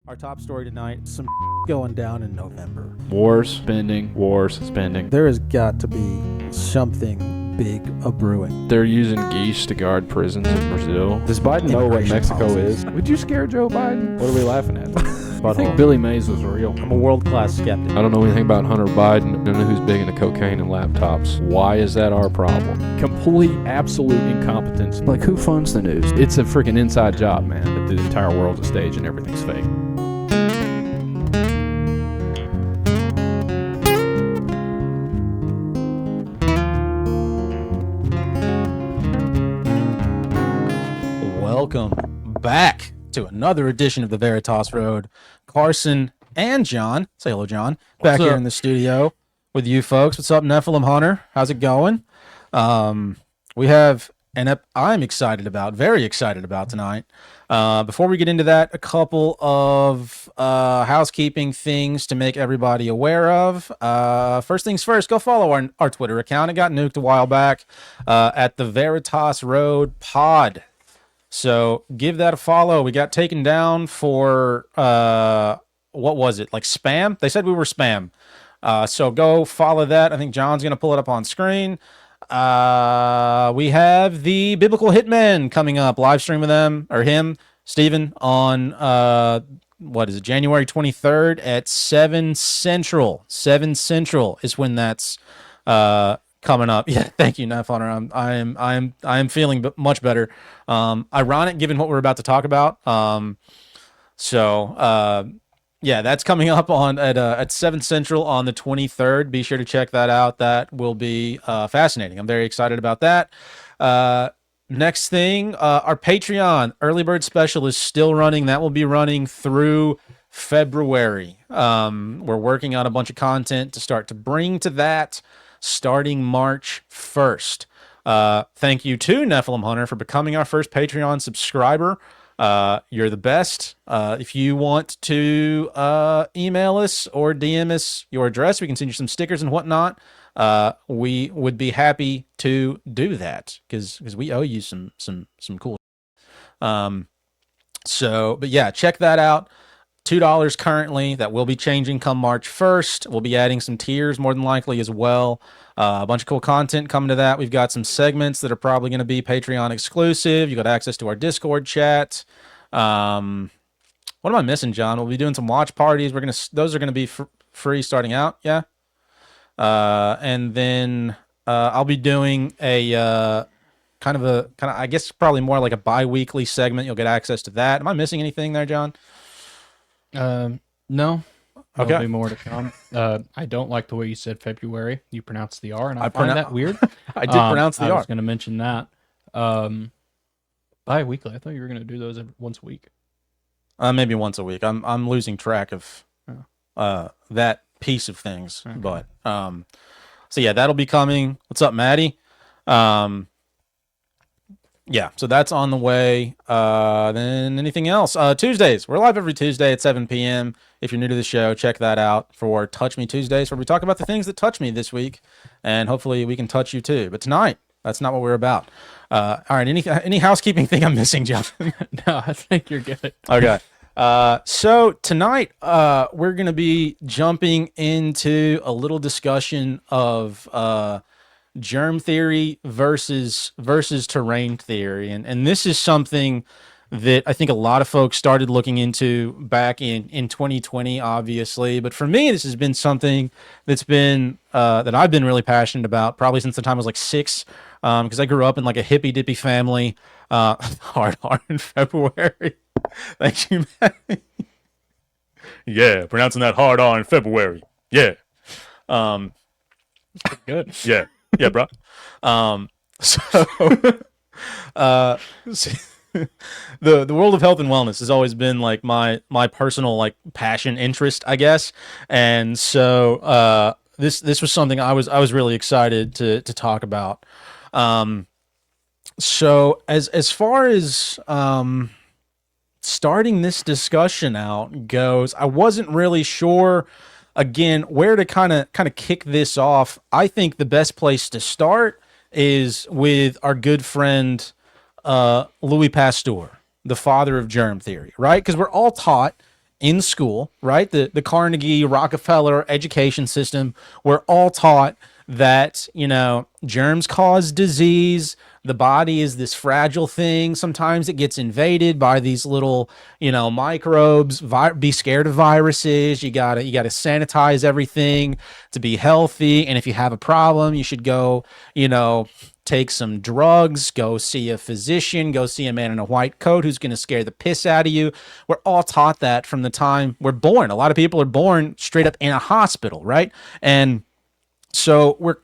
Our top story tonight, some going down in November. Wars, spending. There has got to be something big a-brewing. They're using geese to guard prisons in Brazil. Does Biden know what Mexico is? Would you scare Joe Biden? What are we laughing at? I think Butthole. Billy Mays was real. I'm a world-class skeptic. I don't know anything about Hunter Biden. I don't know who's big into cocaine and laptops. Why is that our problem? Complete, absolute incompetence. Like, who funds the news? It's a freaking inside job, man. That the entire world's a stage and everything's fake. Welcome back to another edition of the Veritas Road. Carson and John, say hello, John, back here in the studio with you folks. What's up, Nephilim Hunter? How's it going? We have an I'm excited about, very excited about tonight. Before we get into that, a couple of housekeeping things to make everybody aware of. First things first, go follow our Twitter account. It got nuked a while back at the Veritas Road Pod. So give that a follow. We got taken down for, what was it? Like spam? They said we were spam. So go follow that. I think John's going to pull it up on screen. We have the Biblical Hitmen coming up. Live stream with them, or him, Stephen, on, what is it, January 23rd at 7 Central. 7 Central is when that's coming up. Yeah, thank you, Knife Hunter. I am feeling much better. Ironic given what we're about to talk about. Yeah, that's coming up on at 7 Central on the 23rd. Be sure to check that out. That will be fascinating. I'm very excited about that. Next thing, our Patreon early bird special is still running. That will be running through February. We're working on a bunch of content to start to bring to that starting March 1st. Thank you to Nephilim Hunter for becoming our first Patreon subscriber. You're the best. If you want to email us or DM us your address, we can send you some stickers and whatnot. We would be happy to do that because we owe you some cool. But yeah, check that out. $2 currently. That will be changing come March 1st. We'll be adding some tiers more than likely as well. A bunch of cool content coming to that. We've got some segments that are probably going to be Patreon exclusive. You got access to our Discord chat. What am I missing, John? We'll be doing some watch parties. Those are gonna be free starting out. Yeah. And then I'll be doing a kind of I guess probably more like a bi-weekly segment. You'll get access to that. Am I missing anything there, John? No. Okay. There'll be more to come. I don't like the way you said February. You pronounced the R, and I find that weird. I did pronounce the I R. was going to mention that. Bi-weekly. I thought you were going to do those once a week. Maybe once a week. I'm losing track of that piece of things. Okay. But so yeah, that'll be coming. What's up, Maddie? Yeah, so that's on the way. Then anything else? Tuesdays. We're live every Tuesday at 7 p.m. If you're new to the show, check that out for Touch Me Tuesdays, where we talk about the things that touch me this week, and hopefully we can touch you too. But tonight, that's not what we're about. All right, any housekeeping thing I'm missing, John? No, I think you're good. Okay. So tonight, we're going to be jumping into a little discussion of germ theory versus terrain theory. And this is something that I think a lot of folks started looking into back in 2020, obviously. But for me, this has been something that's been, that I've been really passionate about probably since the time I was like 6, because I grew up in like a hippy dippy family, hard in February. Thank you, man. Yeah, pronouncing that hard R in February. Yeah. Good. Yeah. Yeah, bro. The world of health and wellness has always been like my personal like passion interest, I guess. And so this was something I was really excited to talk about. So as far as starting this discussion out goes, I wasn't really sure again where to kind of kick this off. I think the best place to start is with our good friend Louis Pasteur, the father of germ theory, right? Because we're all taught in school, right? The Carnegie, Rockefeller education system, we're all taught that, germs cause disease. The body is this fragile thing. Sometimes it gets invaded by these little, microbes. Be scared of viruses. You gotta sanitize everything to be healthy. And if you have a problem, you should go, take some drugs, go see a physician, go see a man in a white coat who's going to scare the piss out of you. We're all taught that from the time we're born. A lot of people are born straight up in a hospital, right? And so we're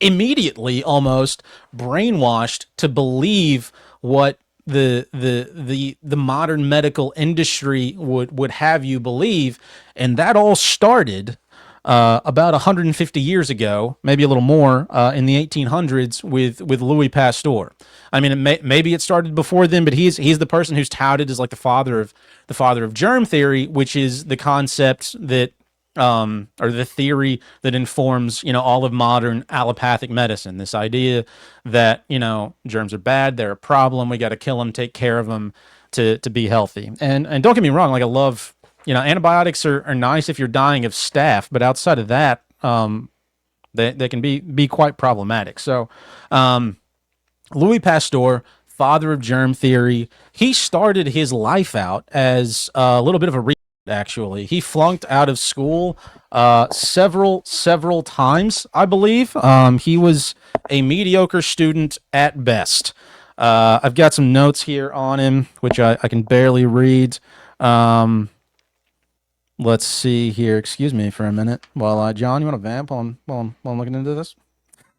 immediately almost brainwashed to believe what the modern medical industry would have you believe. And that all started about 150 years ago, maybe a little more, in the 1800s with Louis Pasteur. I mean, maybe it started before then, but he's the person who's touted as like the father of germ theory, which is the concept that or the theory that informs all of modern allopathic medicine. This idea that germs are bad, they're a problem, we got to kill them, take care of them to be healthy. And don't get me wrong, like I love. Antibiotics are nice if you're dying of staph, but outside of that, they can be quite problematic. So, Louis Pasteur, father of germ theory, he started his life out as a little bit of a retard, actually. He flunked out of school several times, I believe. He was a mediocre student at best. I've got some notes here on him, which I can barely read. Let's see here. Excuse me for a minute. While John, you want to vamp while I'm looking into this?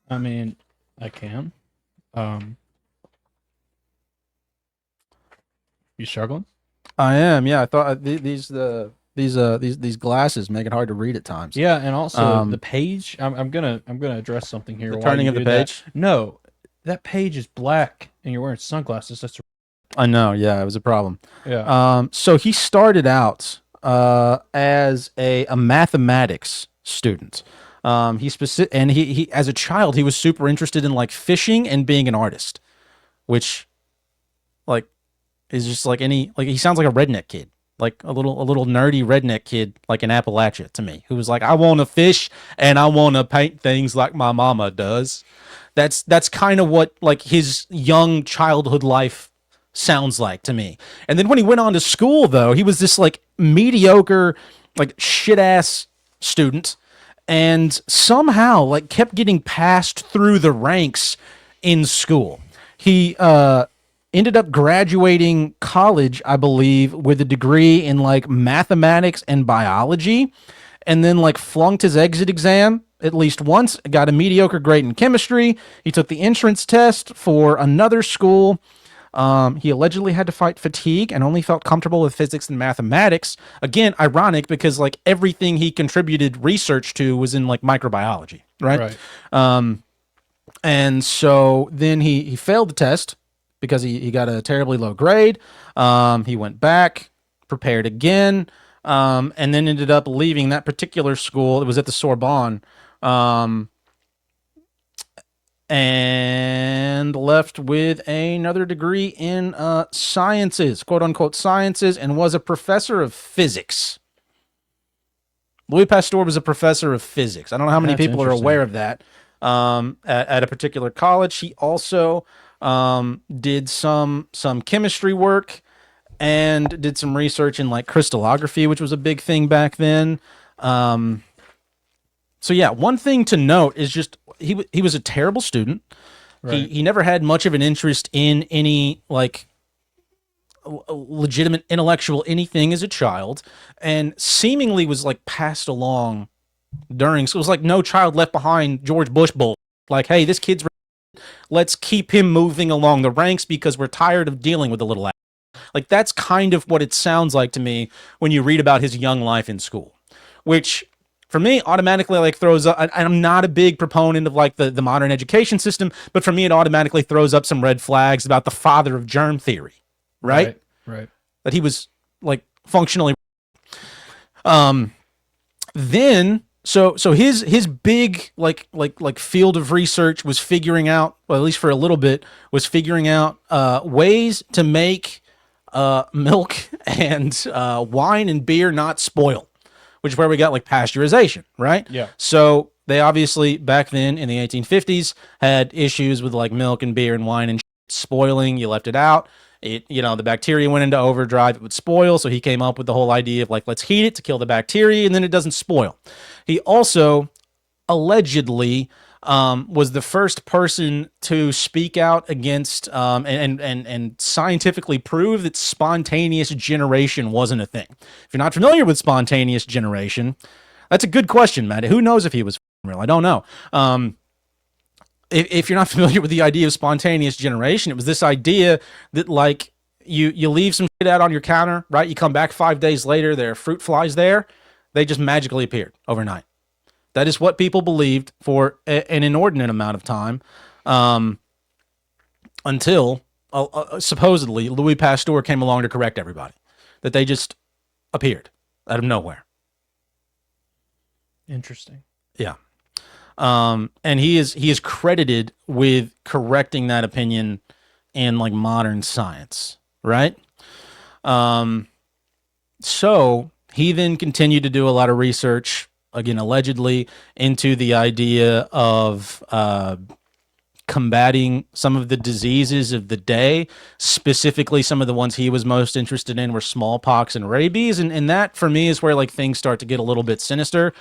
I mean, I can. You struggling? I am. Yeah, I thought these glasses make it hard to read at times. Yeah, and also the page. I'm gonna address something here. The turning of the page. No, that page is black, and you're wearing sunglasses. That's. I know. Yeah, it was a problem. Yeah. So he started out as a mathematics student. He as a child he was super interested in like fishing and being an artist, which like is just like he sounds like a redneck kid, like a little nerdy redneck kid like in Appalachia to me, who was like, I want to fish and I want to paint things like my mama does. That's kind of what like his young childhood life sounds like to me. And then when he went on to school, though, he was this like mediocre, like shit ass student, and somehow like kept getting passed through the ranks in school. He ended up graduating college, I believe, with a degree in like mathematics and biology, and then like flunked his exit exam at least once, got a mediocre grade in chemistry. He took the entrance test for another school. He allegedly had to fight fatigue and only felt comfortable with physics and mathematics. Again, ironic because like everything he contributed research to was in like microbiology, right? And so then he failed the test because he got a terribly low grade. He went back, prepared again, and then ended up leaving that particular school. It was at the Sorbonne. And left with another degree in sciences, quote unquote sciences, and was a professor of physics. Louis Pasteur was a professor of physics. I don't know how many people are aware of that at a particular college. He also did some chemistry work and did some research in like crystallography, which was a big thing back then. So yeah, one thing to note is just he was a terrible student. Right. He never had much of an interest in any like legitimate intellectual anything as a child, and seemingly was like passed along during. So it was like No Child Left Behind, George Bush bull. Like, hey, this kid's. Let's keep him moving along the ranks because we're tired of dealing with the little ass. Like that's kind of what it sounds like to me when you read about his young life in school, which. For me, automatically like throws up. I'm not a big proponent of like the modern education system, but for me, it automatically throws up some red flags about the father of germ theory, right? Right. That he was like functionally. Then so his big like field of research was figuring out, well, at least for a little bit, was figuring out ways to make milk and wine and beer not spoil, which is where we got like pasteurization, right? Yeah. So they obviously back then in the 1850s had issues with like milk and beer and wine and spoiling. You left it out. The bacteria went into overdrive. It would spoil. So he came up with the whole idea of like, let's heat it to kill the bacteria and then it doesn't spoil. He also allegedly was the first person to speak out against and scientifically prove that spontaneous generation wasn't a thing. If you're not familiar with spontaneous generation, that's a good question, Matt. Who knows if he was real? I don't know. If you're not familiar with the idea of spontaneous generation, it was this idea that like you leave some shit out on your counter, right? You come back 5 days later, there are fruit flies there. They just magically appeared overnight. That is what people believed for an inordinate amount of time, until supposedly Louis Pasteur came along to correct everybody, that they just appeared out of nowhere. Interesting. Yeah. And he is credited with correcting that opinion in like modern science, right? So he then continued to do a lot of research, again, allegedly, into the idea of combating some of the diseases of the day. Specifically, some of the ones he was most interested in were smallpox and rabies. And that, for me, is where like things start to get a little bit sinister,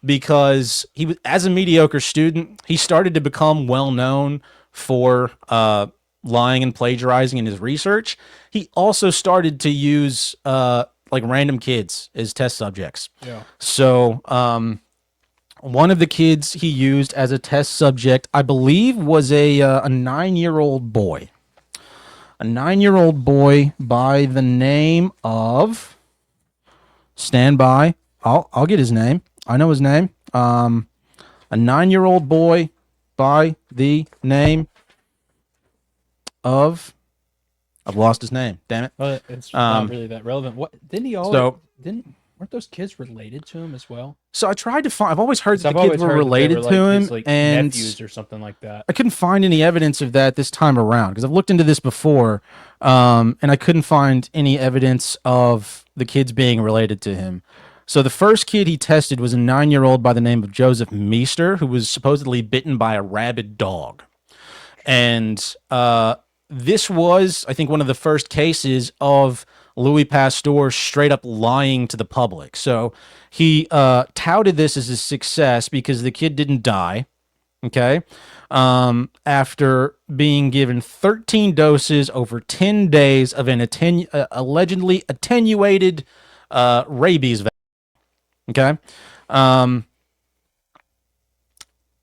because he was, as a mediocre student, he started to become well known for lying and plagiarizing in his research. He also started to use like random kids as test subjects. Yeah. So one of the kids he used as a test subject, I believe, was a 9-year-old boy. A 9-year-old boy by the name of, stand by, I'll get his name. I know his name. A 9-year-old boy by the name of, I've lost his name. Damn it. Well, it's not really that relevant. What didn't he always? Weren't those kids related to him as well? So I tried to find. I've always heard that the I've kids always were heard that they related were, to like, him, his, like, and nephews or something like that. I couldn't find any evidence of that this time around, because I've looked into this before, and I couldn't find any evidence of the kids being related to him. So the first kid he tested was a 9-year-old by the name of Joseph Meester, who was supposedly bitten by a rabid dog. And this was, I think, one of the first cases of Louis Pasteur straight up lying to the public. So he touted this as a success because the kid didn't die, okay, after being given 13 doses over 10 days of an allegedly attenuated rabies vaccine. Okay.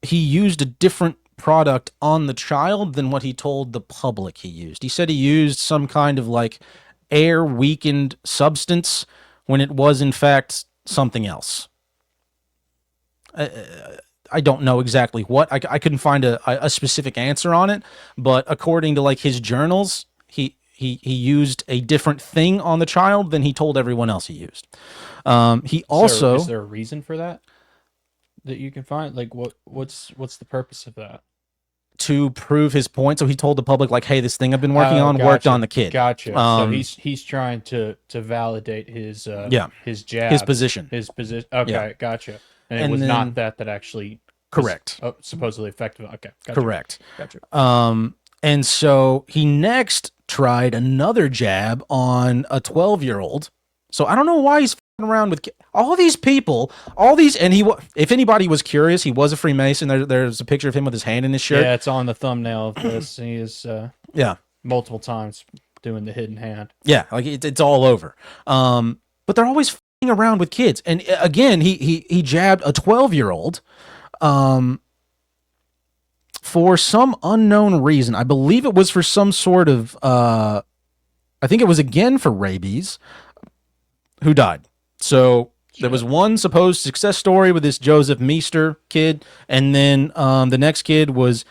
He used a different product on the child than what he told the public he used. He said he used some kind of like air weakened substance when it was in fact something else. I don't know exactly what. I couldn't find a specific answer on it, but according to like his journals, he used a different thing on the child than he told everyone else he used. He also, is there a reason for that you can find? Like what's the purpose of that? To prove his point. So he told the public like, hey, this thing I've been working on worked on the kid. Gotcha. So he's trying to validate his his jab, his position. Okay, Yeah. gotcha. And it was not that actually correct. Was, supposedly effective. Okay, gotcha. Correct. Gotcha. And so he next tried another jab on a 12-year-old. So I don't know why he's around with all these people, and if anybody was curious, he was a Freemason. There's a picture of him with his hand in his shirt. Yeah, it's on the thumbnail of this. He is multiple times doing the hidden hand. Yeah, like it's all over. But they're always around with kids. And again, he jabbed a 12-year-old for some unknown reason. I believe it was for some sort of I think it was again for rabies, who died. So there was one supposed success story with this Joseph Meester kid, and then the next kid was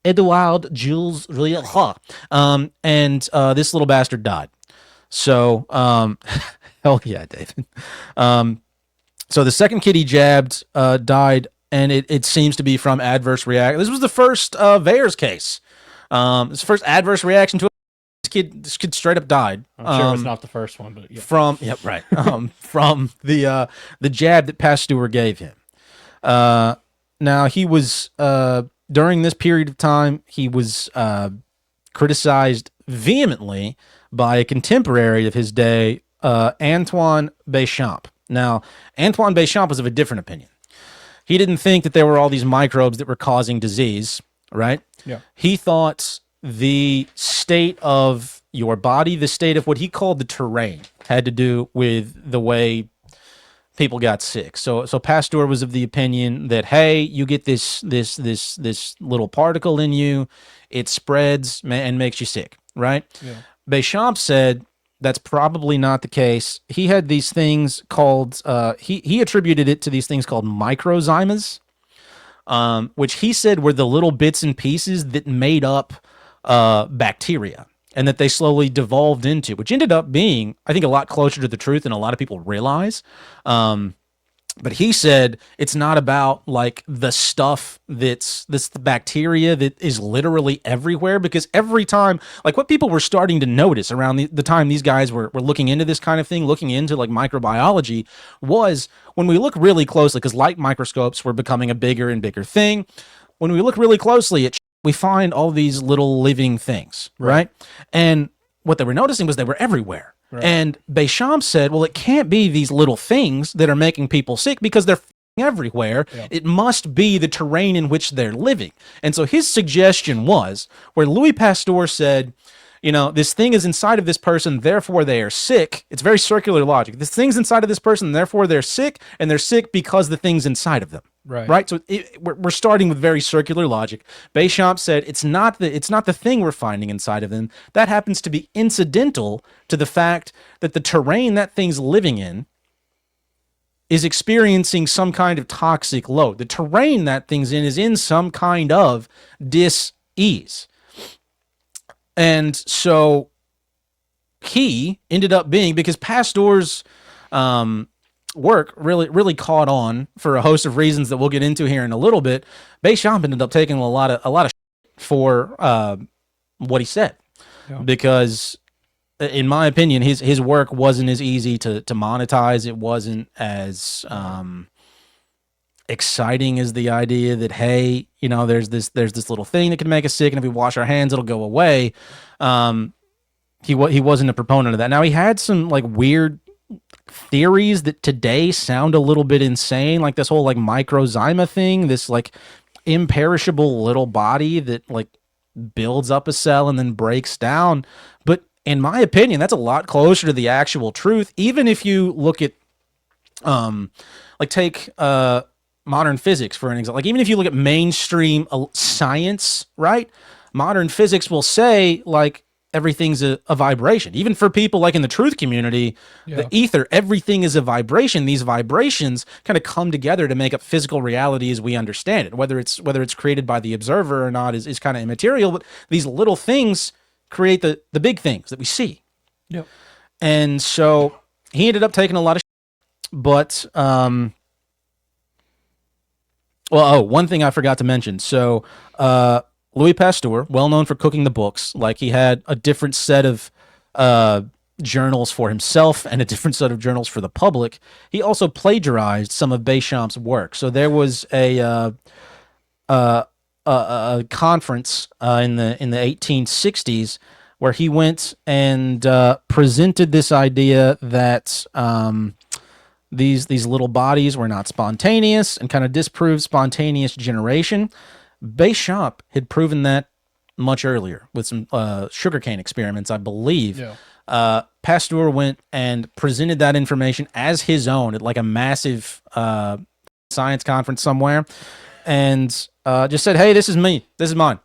Edouard Jules and this little bastard died. So hell yeah, David. So the second kid he jabbed died, and it seems to be from adverse reaction. This was the first VAERS case. This is the first adverse reaction to a kid straight up died. I'm sure it was not the first one, but yeah. From the jab that Pasteur gave him. Now he was during this period of time he was criticized vehemently by a contemporary of his day, Antoine Béchamp. Now, Antoine Béchamp was of a different opinion. He didn't think that there were all these microbes that were causing disease, right? Yeah. He thought the state of your body, the state of what he called the terrain, had to do with the way people got sick. So Pasteur was of the opinion that, hey, you get this little particle in you, it spreads and makes you sick, right? Yeah. Bechamp said that's probably not the case. He had these things called, he attributed it to these things called microzymas, which he said were the little bits and pieces that made up bacteria and that they slowly devolved into, which ended up being, I think, a lot closer to the truth than a lot of people realize. But he said it's not about like the stuff that's the bacteria that is literally everywhere, because every time, like what people were starting to notice around the time these guys were looking into this kind of thing, looking into like microbiology, was when we look really closely, because light microscopes were becoming a bigger and bigger thing. When we look really closely at we find all these little living things, right? And what they were noticing was they were everywhere. Right. And Bechamp said, well, it can't be these little things that are making people sick because they're everywhere. Yeah. It must be the terrain in which they're living. And so his suggestion was, where Louis Pasteur said, you know, this thing is inside of this person, therefore they are sick. It's very circular logic. This thing's inside of this person, therefore they're sick, and they're sick because the thing's inside of them. Right. So we're starting with very circular logic. Bechamp said it's not the thing we're finding inside of them. That happens to be incidental to the fact that the terrain that thing's living in is experiencing some kind of toxic load. The terrain that thing's in is in some kind of dis-ease. And so he ended up being, because Pasteur's work really caught on for a host of reasons that we'll get into here in a little bit. Bechamp ended up taking a lot of for what he said, because in my opinion, his work wasn't as easy to monetize. It wasn't as exciting as the idea that, hey, you know, there's this little thing that can make us sick, and if we wash our hands, it'll go away. He wasn't a proponent of that. Now, he had some like weird theories that today sound a little bit insane, like this whole like microzyma thing, this like imperishable little body that like builds up a cell and then breaks down. But in my opinion, that's a lot closer to the actual truth. Even if you look at like take modern physics for an example, like even if you look at mainstream science, right? Modern physics will say like everything's a vibration. Even for people like in the truth community, the ether, everything is a vibration. These vibrations kind of come together to make up physical reality as we understand it. Whether it's created by the observer or not is kind of immaterial, but these little things create the big things that we see. Yep. And so he ended up taking a lot of but one thing I forgot to mention. So Louis Pasteur, well known for cooking the books, like he had a different set of journals for himself and a different set of journals for the public. He also plagiarized some of Bechamp's work. So there was a conference in the 1860s where he went and presented this idea that these little bodies were not spontaneous, and kind of disproved spontaneous generation. Bechamp had proven that much earlier with some sugarcane experiments, I believe. Yeah. Pasteur went and presented that information as his own at like a massive science conference somewhere, and just said, "Hey, this is me. This is mine."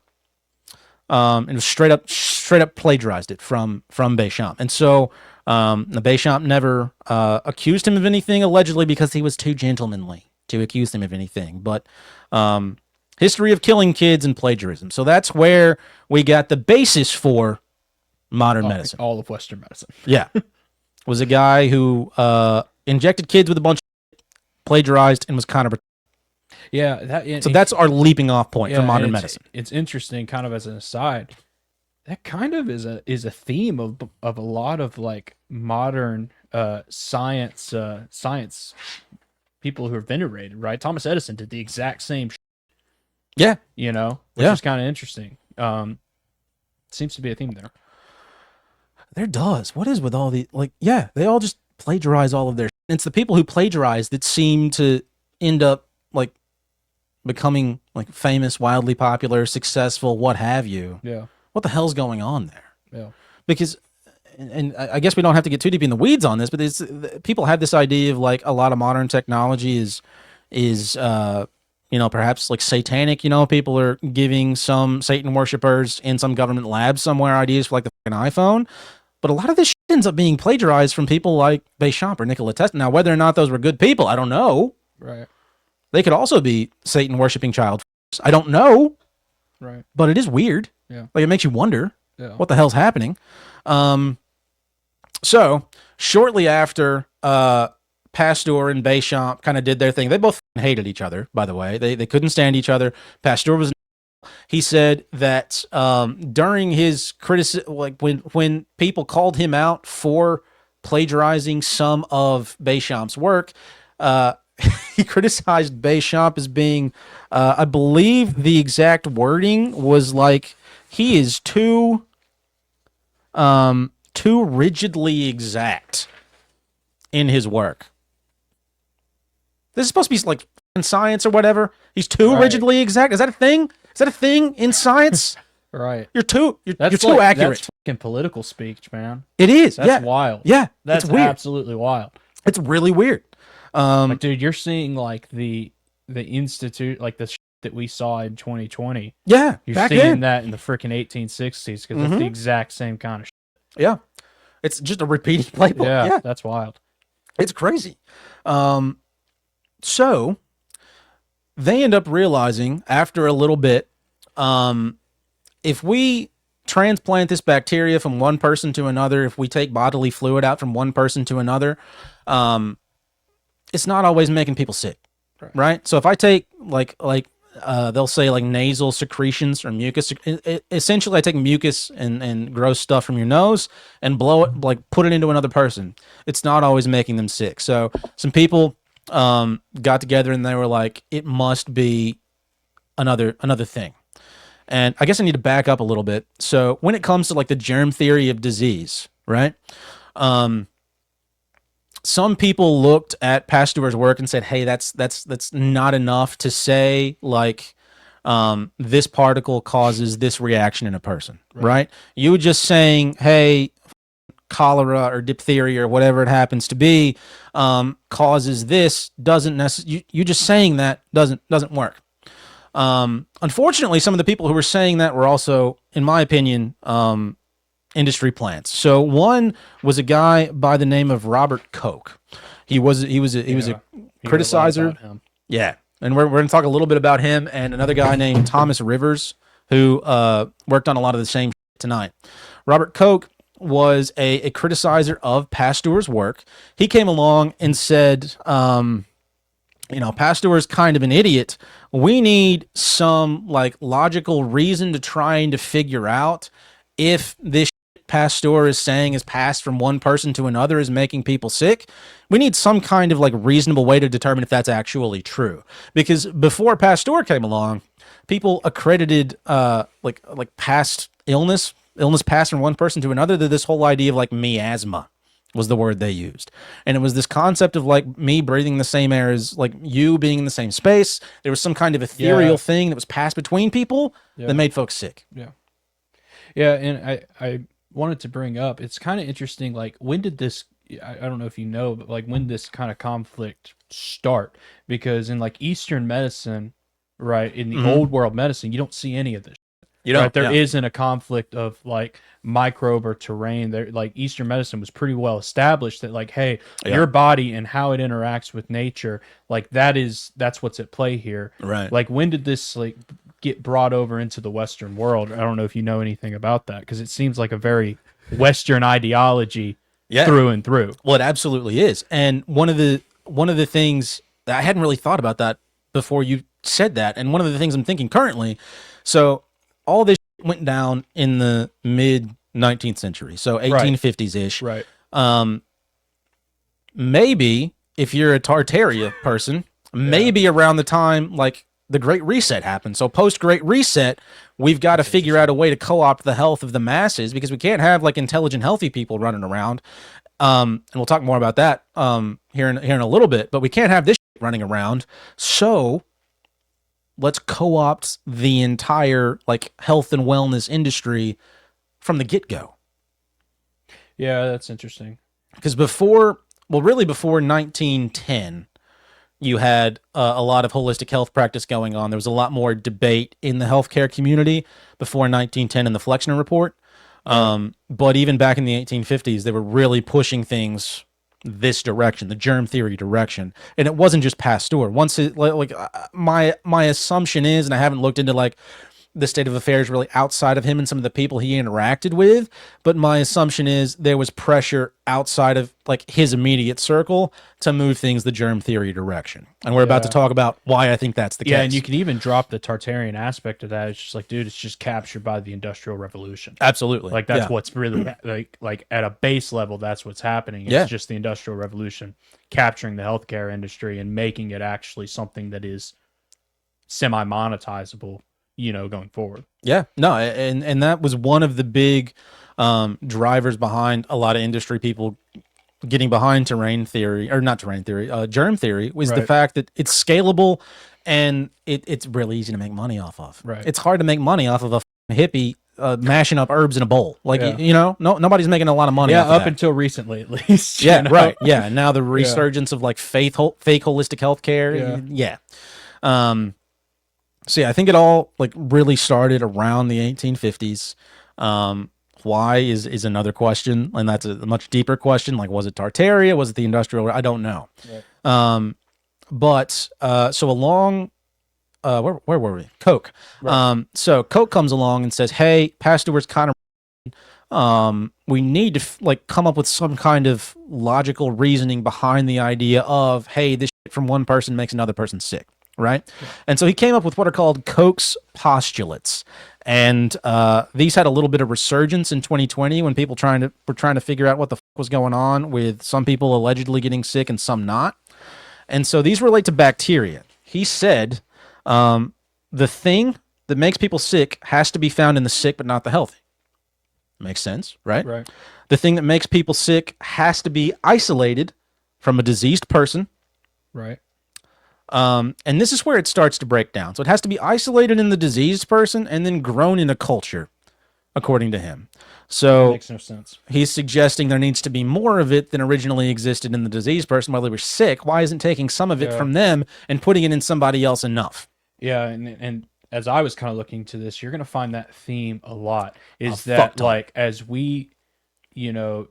And it was straight up plagiarized it from Bechamp. And so Bechamp never accused him of anything, allegedly because he was too gentlemanly to accuse him of anything. But history of killing kids and plagiarism. So that's where we got the basis for modern medicine. All of Western medicine. Yeah. Was a guy who injected kids with a bunch of plagiarized and was kind of... Yeah. So that's our leaping off point for modern medicine. It's interesting, kind of as an aside. That kind of is a theme of a lot of like modern science people who are venerated, right? Thomas Edison did the exact same Yeah. which is kind of interesting. Seems to be a theme there. There does. What is with all the they all just plagiarize all of their. It's the people who plagiarize that seem to end up like becoming like famous, wildly popular, successful, what have you. Yeah. What the hell's going on there? Yeah. Because, and I guess we don't have to get too deep in the weeds on this, but people have this idea of like a lot of modern technology is perhaps like satanic. People are giving some Satan worshipers in some government lab somewhere ideas for like the fucking iPhone. But a lot of this shit ends up being plagiarized from people like Bechamp or Nikola Tesla. Now, whether or not those were good people, I don't know. Right. They could also be Satan worshiping child. I don't know. Right. But it is weird. Yeah. Like it makes you wonder what the hell's happening. So shortly after Pasteur and Bechamp kind of did their thing, they both hated each other, by the way. They couldn't stand each other. Pasteur was. He said that during his criticism, like when people called him out for plagiarizing some of Bechamp's work, he criticized Bechamp as being, I believe the exact wording was like, he is too rigidly exact in his work. This is supposed to be like in science or whatever. He's too rigidly exact. Is that a thing? Is that a thing in science? Right. You're too accurate. That's fucking political speech, man. It is. That's wild. Yeah. That's it's weird. Absolutely wild. It's really weird. Like, dude, you're seeing like the institute, like the shit that we saw in 2020. Yeah. You're seeing that in the freaking 1860s because it's the exact same kind of shit. Yeah. It's just a repeated playbook. Yeah. That's wild. It's crazy. So they end up realizing after a little bit, if we transplant this bacteria from one person to another, if we take bodily fluid out from one person to another, it's not always making people sick, right? So if I take they'll say like nasal secretions or mucus, essentially I take mucus and gross stuff from your nose and blow it, like put it into another person. It's not always making them sick. So some people got together and they were like, it must be another thing. And I guess I need to back up a little bit. So when it comes to like the germ theory of disease, right? Some people looked at Pasteur's work and said, hey, that's not enough to say like this particle causes this reaction in a person, right? You just saying, hey, cholera or diphtheria or whatever it happens to be causes this doesn't necessarily, you just saying that doesn't work. Unfortunately, some of the people who were saying that were also, in my opinion, industry plants. So one was a guy by the name of Robert Koch. He was a criticizer. Yeah. And we're going to talk a little bit about him and another guy named Thomas Rivers who worked on a lot of the same tonight. Robert Koch was a criticizer of Pasteur's work. He came along and said, Pasteur is kind of an idiot. We need some like logical reason to trying to figure out if this Pasteur is saying is passed from one person to another is making people sick. We need some kind of like reasonable way to determine if that's actually true. Because before Pasteur came along, people accredited like past illness passed from one person to another to this whole idea of like miasma was the word they used. And it was this concept of like me breathing the same air as like you being in the same space. There was some kind of ethereal thing that was passed between people that made folks sick. Yeah. Yeah. And I wanted to bring up, it's kind of interesting. Like when did this, I don't know if you know, but like when this kind of conflict start? Because in like Eastern medicine, right, in the old world medicine, you don't see any of this. You know, right? There isn't a conflict of like microbe or terrain. There, like Eastern medicine was pretty well established that like, hey, your body and how it interacts with nature, like that's what's at play here. Right. Like when did this like get brought over into the Western world? I don't know if you know anything about that because it seems like a very Western ideology through and through. Well, it absolutely is. And one of the things I hadn't really thought about that before you said that. And one of the things I'm thinking currently, so all this went down in the mid 19th century, so 1850s ish. Right. Maybe if you're a Tartaria person, maybe around the time like the Great Reset happened. So post Great Reset, we've got to figure out a way to co-opt the health of the masses, because we can't have like intelligent, healthy people running around. And we'll talk more about that here in a little bit. But we can't have this shit running around. So let's co-opt the entire like health and wellness industry from the get-go. Yeah, that's interesting. Because before 1910, you had a lot of holistic health practice going on. There was a lot more debate in the healthcare community before 1910 in the Flexner Report. But even back in the 1850s, they were really pushing things this direction, the germ theory direction. And it wasn't just Pasteur. Once it, like my assumption is, and I haven't looked into like the state of affairs really outside of him and some of the people he interacted with, but my assumption is there was pressure outside of like his immediate circle to move things the germ theory direction. And we're about to talk about why I think that's the case. Yeah, and you can even drop the Tartarian aspect of that. It's just like, dude, it's just captured by the Industrial Revolution. Absolutely. Like that's what's really like at a base level, that's what's happening. It's just the Industrial Revolution capturing the healthcare industry and making it actually something that is semi-monetizable, going forward. Yeah, no, and that was one of the big drivers behind a lot of industry people getting behind germ theory, was the fact that it's scalable and it's really easy to make money off of. Right. It's hard to make money off of a hippie mashing up herbs in a bowl. Like, nobody's making a lot of money off of up that. until recently, at least. Right. Yeah, now the resurgence of like fake holistic healthcare. Yeah. So yeah, I think it all like really started around the 1850s. Why is another question, and that's a much deeper question. Like, was it Tartaria? Was it the industrial? I don't know. Right. So along, where were we? Koch. Right. So Koch comes along and says, "Hey, Pasteur's kind of we need to come up with some kind of logical reasoning behind the idea of, hey, this shit from one person makes another person sick." Right. Yeah. And so he came up with what are called Koch's postulates. And these had a little bit of resurgence in 2020 when people were trying to figure out what the fuck was going on with some people allegedly getting sick and some not. And so these relate to bacteria. He said the thing that makes people sick has to be found in the sick but not the healthy. Makes sense, right? Right. The thing that makes people sick has to be isolated from a diseased person. Right. And this is where it starts to break down. So it has to be isolated in the diseased person and then grown in a culture, according to him. So that makes no sense. He's suggesting there needs to be more of it than originally existed in the diseased person while they were sick. Why isn't taking some of it from them and putting it in somebody else enough? Yeah, and as I was kind of looking to this, you're going to find that theme a lot. Is that like as we,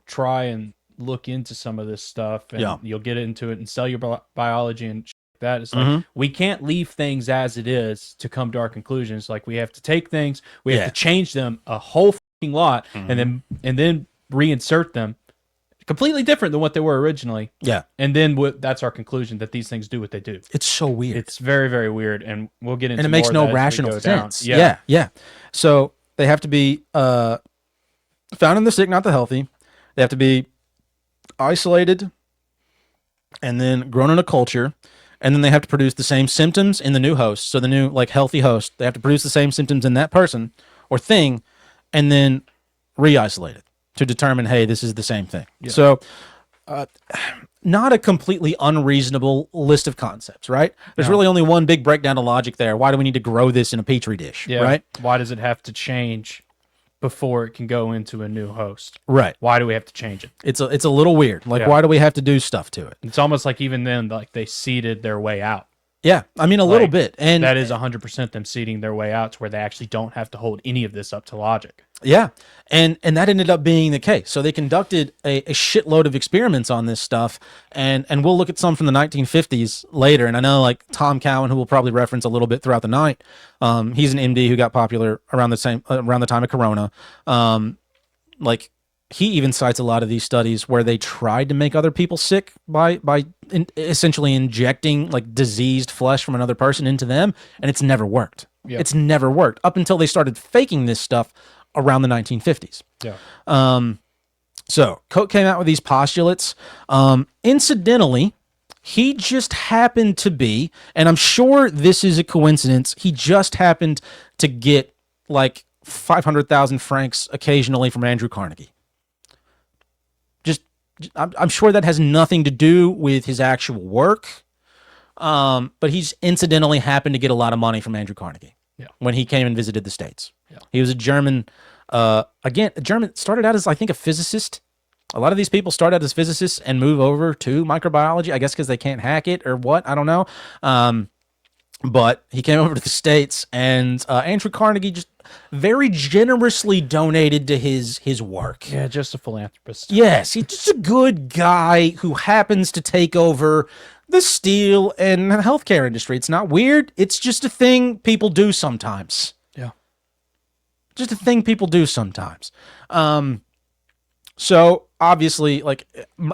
try and look into some of this stuff, and you'll get into it in cellular biology and that is like we can't leave things as it is to come to our conclusions. Like we have to take things, we have to change them a whole fucking lot, and then reinsert them completely different than what they were originally. Yeah, and then that's our conclusion that these things do what they do. It's so weird. It's very, very weird, and we'll get into. And it makes no rational sense. Yeah. So they have to be found in the sick, not the healthy. They have to be isolated, and then grown in a culture. And then they have to produce the same symptoms in the new host. So the new healthy host, they have to produce the same symptoms in that person or thing, and then re-isolate it to determine, hey, this is the same thing. Yeah. So not a completely unreasonable list of concepts, right? There's really only one big breakdown of logic there. Why do we need to grow this in a petri dish, right? Why does it have to change before it can go into a new host? Right. Why do we have to change it? It's a little weird. Why do we have to do stuff to it? It's almost like even then, like they seeded their way out. Yeah, I mean a little bit, and that is 100% them seeding their way out to where they actually don't have to hold any of this up to logic. Yeah, and that ended up being the case. So they conducted a shitload of experiments on this stuff, and we'll look at some from the 1950s later. And I know like Tom Cowan, who we'll probably reference a little bit throughout the night. He's an MD who got popular around the time of Corona. He even cites a lot of these studies where they tried to make other people sick by essentially injecting like diseased flesh from another person into them, and it's never worked. Yeah. It's never worked up until they started faking this stuff around the 1950s. Yeah. So Koch came out with these postulates. Incidentally, he just happened to be, and I'm sure this is a coincidence, he just happened to get like 500,000 francs occasionally from Andrew Carnegie. I'm sure that has nothing to do with his actual work, but he's incidentally happened to get a lot of money from Andrew Carnegie when he came and visited the States. Yeah. He was a German, started out as, I think, a physicist. A lot of these people start out as physicists and move over to microbiology, I guess because they can't hack it or what, I don't know. But he came over to the States, and Andrew Carnegie just very generously donated to his work. Yeah, just a philanthropist. Yes, he's just a good guy who happens to take over the steel and healthcare industry. It's not weird. It's just a thing people do sometimes. Yeah. Just a thing people do sometimes. So obviously, like,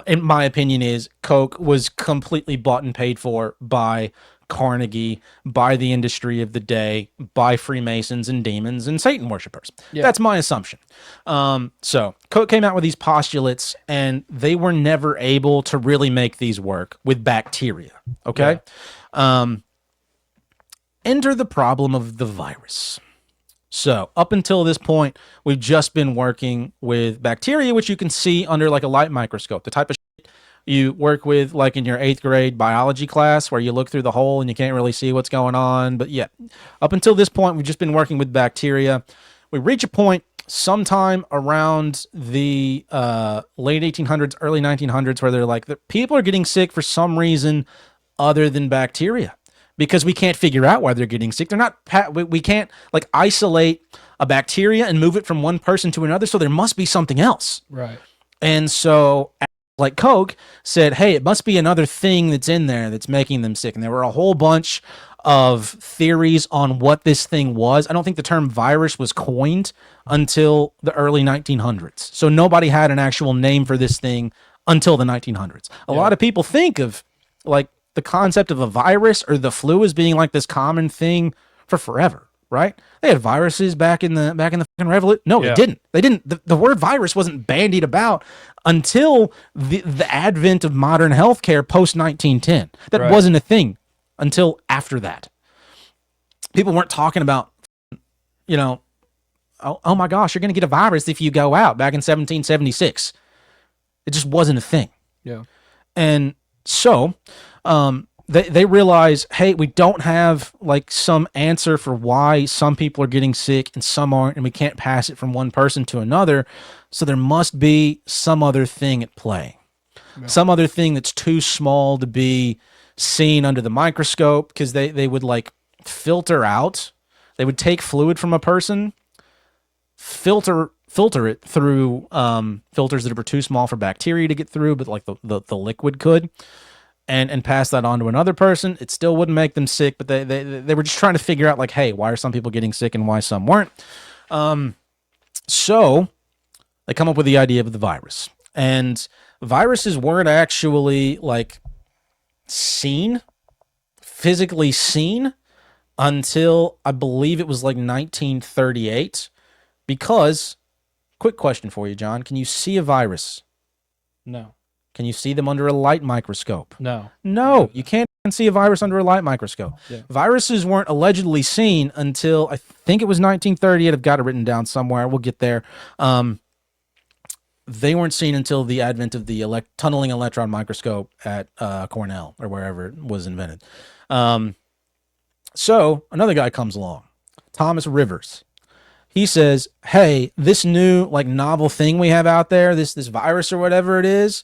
in my opinion, is Koch was completely bought and paid for by Carnegie, by the industry of the day, by Freemasons and demons and Satan worshipers. Yeah. That's my assumption. So Koch came out with these postulates, and they were never able to really make these work with bacteria. Okay. Enter the problem of the virus. So up until this point, we've just been working with bacteria, which you can see under like a light microscope, the type of shit you work with like in your 8th grade biology class where you look through the hole and you can't really see what's going on. But yeah, up until this point, we've just been working with bacteria. We reach a point sometime around the late 1800s, early 1900s, where they're like, people are getting sick for some reason other than bacteria. Because we can't figure out why they're getting sick. They're not. We can't like isolate a bacteria and move it from one person to another. So there must be something else. Right. And so, like Koch said, hey, it must be another thing that's in there that's making them sick. And there were a whole bunch of theories on what this thing was. I don't think the term virus was coined until the early 1900s. So nobody had an actual name for this thing until the 1900s. A lot of people think of like the concept of a virus or the flu as being like this common thing for forever, right? They had viruses back in the fucking revolution. No, they didn't. They didn't. The word virus wasn't bandied about until the advent of modern healthcare post 1910. That wasn't a thing until after that. People weren't talking about, oh my gosh, you're going to get a virus if you go out back in 1776. It just wasn't a thing. Yeah. And so they realize, hey, we don't have like some answer for why some people are getting sick and some aren't, and we can't pass it from one person to another. So there must be some other thing at play, some other thing that's too small to be seen under the microscope, because they would like filter out. They would take fluid from a person, filter it through filters that were too small for bacteria to get through, but like the liquid could. And pass that on to another person. It still wouldn't make them sick, but they were just trying to figure out like, hey, why are some people getting sick and why some weren't? So they come up with the idea of the virus. And viruses weren't actually like physically seen until I believe it was like 1938. Because, quick question for you, John, can you see a virus? No. Can you see them under a light microscope? No. No, you can't see a virus under a light microscope. Yeah. Viruses weren't allegedly seen until I think it was 1938. I've got it written down somewhere. We'll get there. They weren't seen until the advent of the tunneling electron microscope at Cornell or wherever it was invented. So another guy comes along, Thomas Rivers. He says, hey, this new like novel thing we have out there, this virus or whatever it is,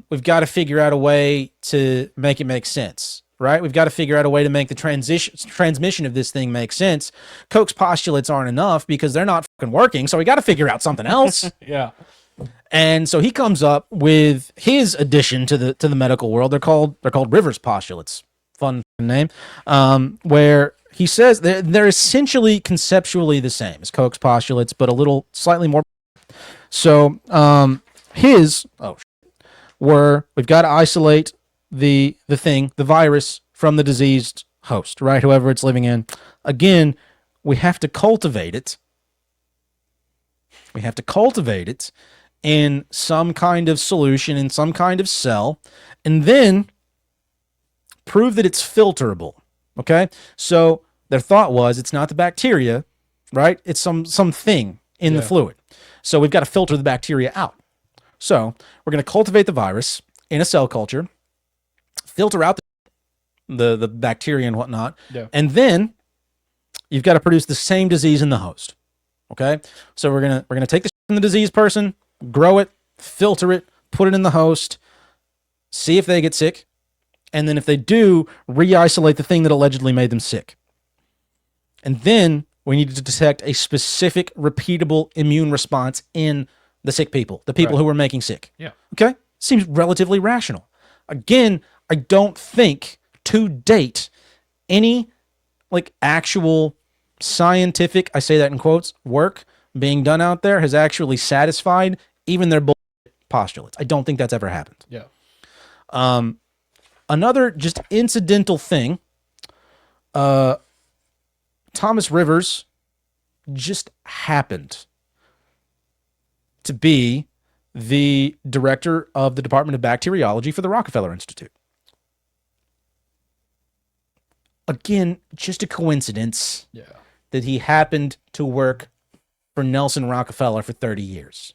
we've got to figure out a way to make it make sense, right? We've got to figure out a way to make the transmission of this thing make sense. Koch's postulates aren't enough because they're not fucking working, so we got to figure out something else. Yeah. And so he comes up with his addition to the medical world. They're called Rivers postulates. Fun name. Where he says they're essentially conceptually the same as Koch's postulates, but a little slightly more. So we've got to isolate the virus from the diseased host, right? Whoever it's living in. Again, we have to cultivate it. We have to cultivate it in some kind of solution, in some kind of cell, and then prove that it's filterable. Okay? So their thought was it's not the bacteria, right? It's something in the fluid. So we've got to filter the bacteria out. So we're going to cultivate the virus in a cell culture, filter out the bacteria and whatnot, and then you've got to produce the same disease in the host. Okay? So we're gonna take the from the diseased person, grow it, filter it, put it in the host, see if they get sick, and then if they do, re-isolate the thing that allegedly made them sick. And then we need to detect a specific, repeatable immune response in the sick people, the people who are making sick. Yeah. Okay? Seems relatively rational. Again, I don't think to date any like actual scientific, I say that in quotes, work being done out there has actually satisfied even their postulates. I don't think that's ever happened. Yeah. Another just incidental thing, Thomas Rivers just happened to be the director of the Department of Bacteriology for the Rockefeller Institute. Again, just a coincidence that he happened to work for Nelson Rockefeller for 30 years.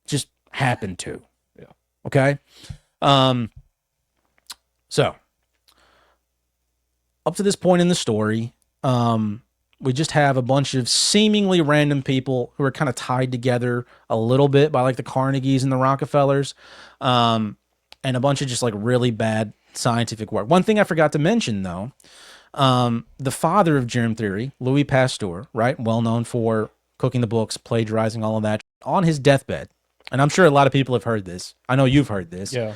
Just happened to. Yeah. Okay? So, up to this point in the story, we just have a bunch of seemingly random people who are kind of tied together a little bit by like the Carnegies and the Rockefellers, and a bunch of just like really bad scientific work. One thing I forgot to mention though, the father of germ theory, Louis Pasteur, right, well known for cooking the books, plagiarizing all of that, on his deathbed, and I'm sure a lot of people have heard this. I know you've heard this. Yeah.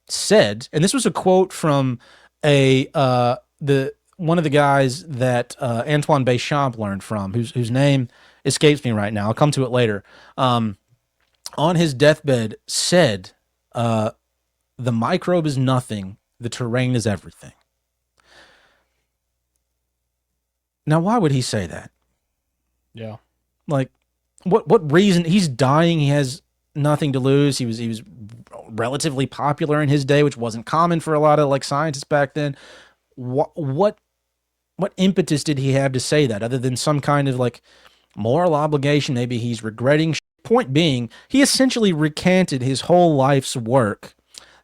Said, and this was a quote from one of the guys that Antoine Béchamp learned from, whose name escapes me right now. I'll come to it later. On his deathbed, said, "The microbe is nothing. The terrain is everything." Now, why would he say that? Yeah. Like, what reason? He's dying. He has nothing to lose. He was relatively popular in his day, which wasn't common for a lot of like scientists back then. What impetus did he have to say that, other than some kind of like moral obligation? Maybe he's regretting. Point being, he essentially recanted his whole life's work.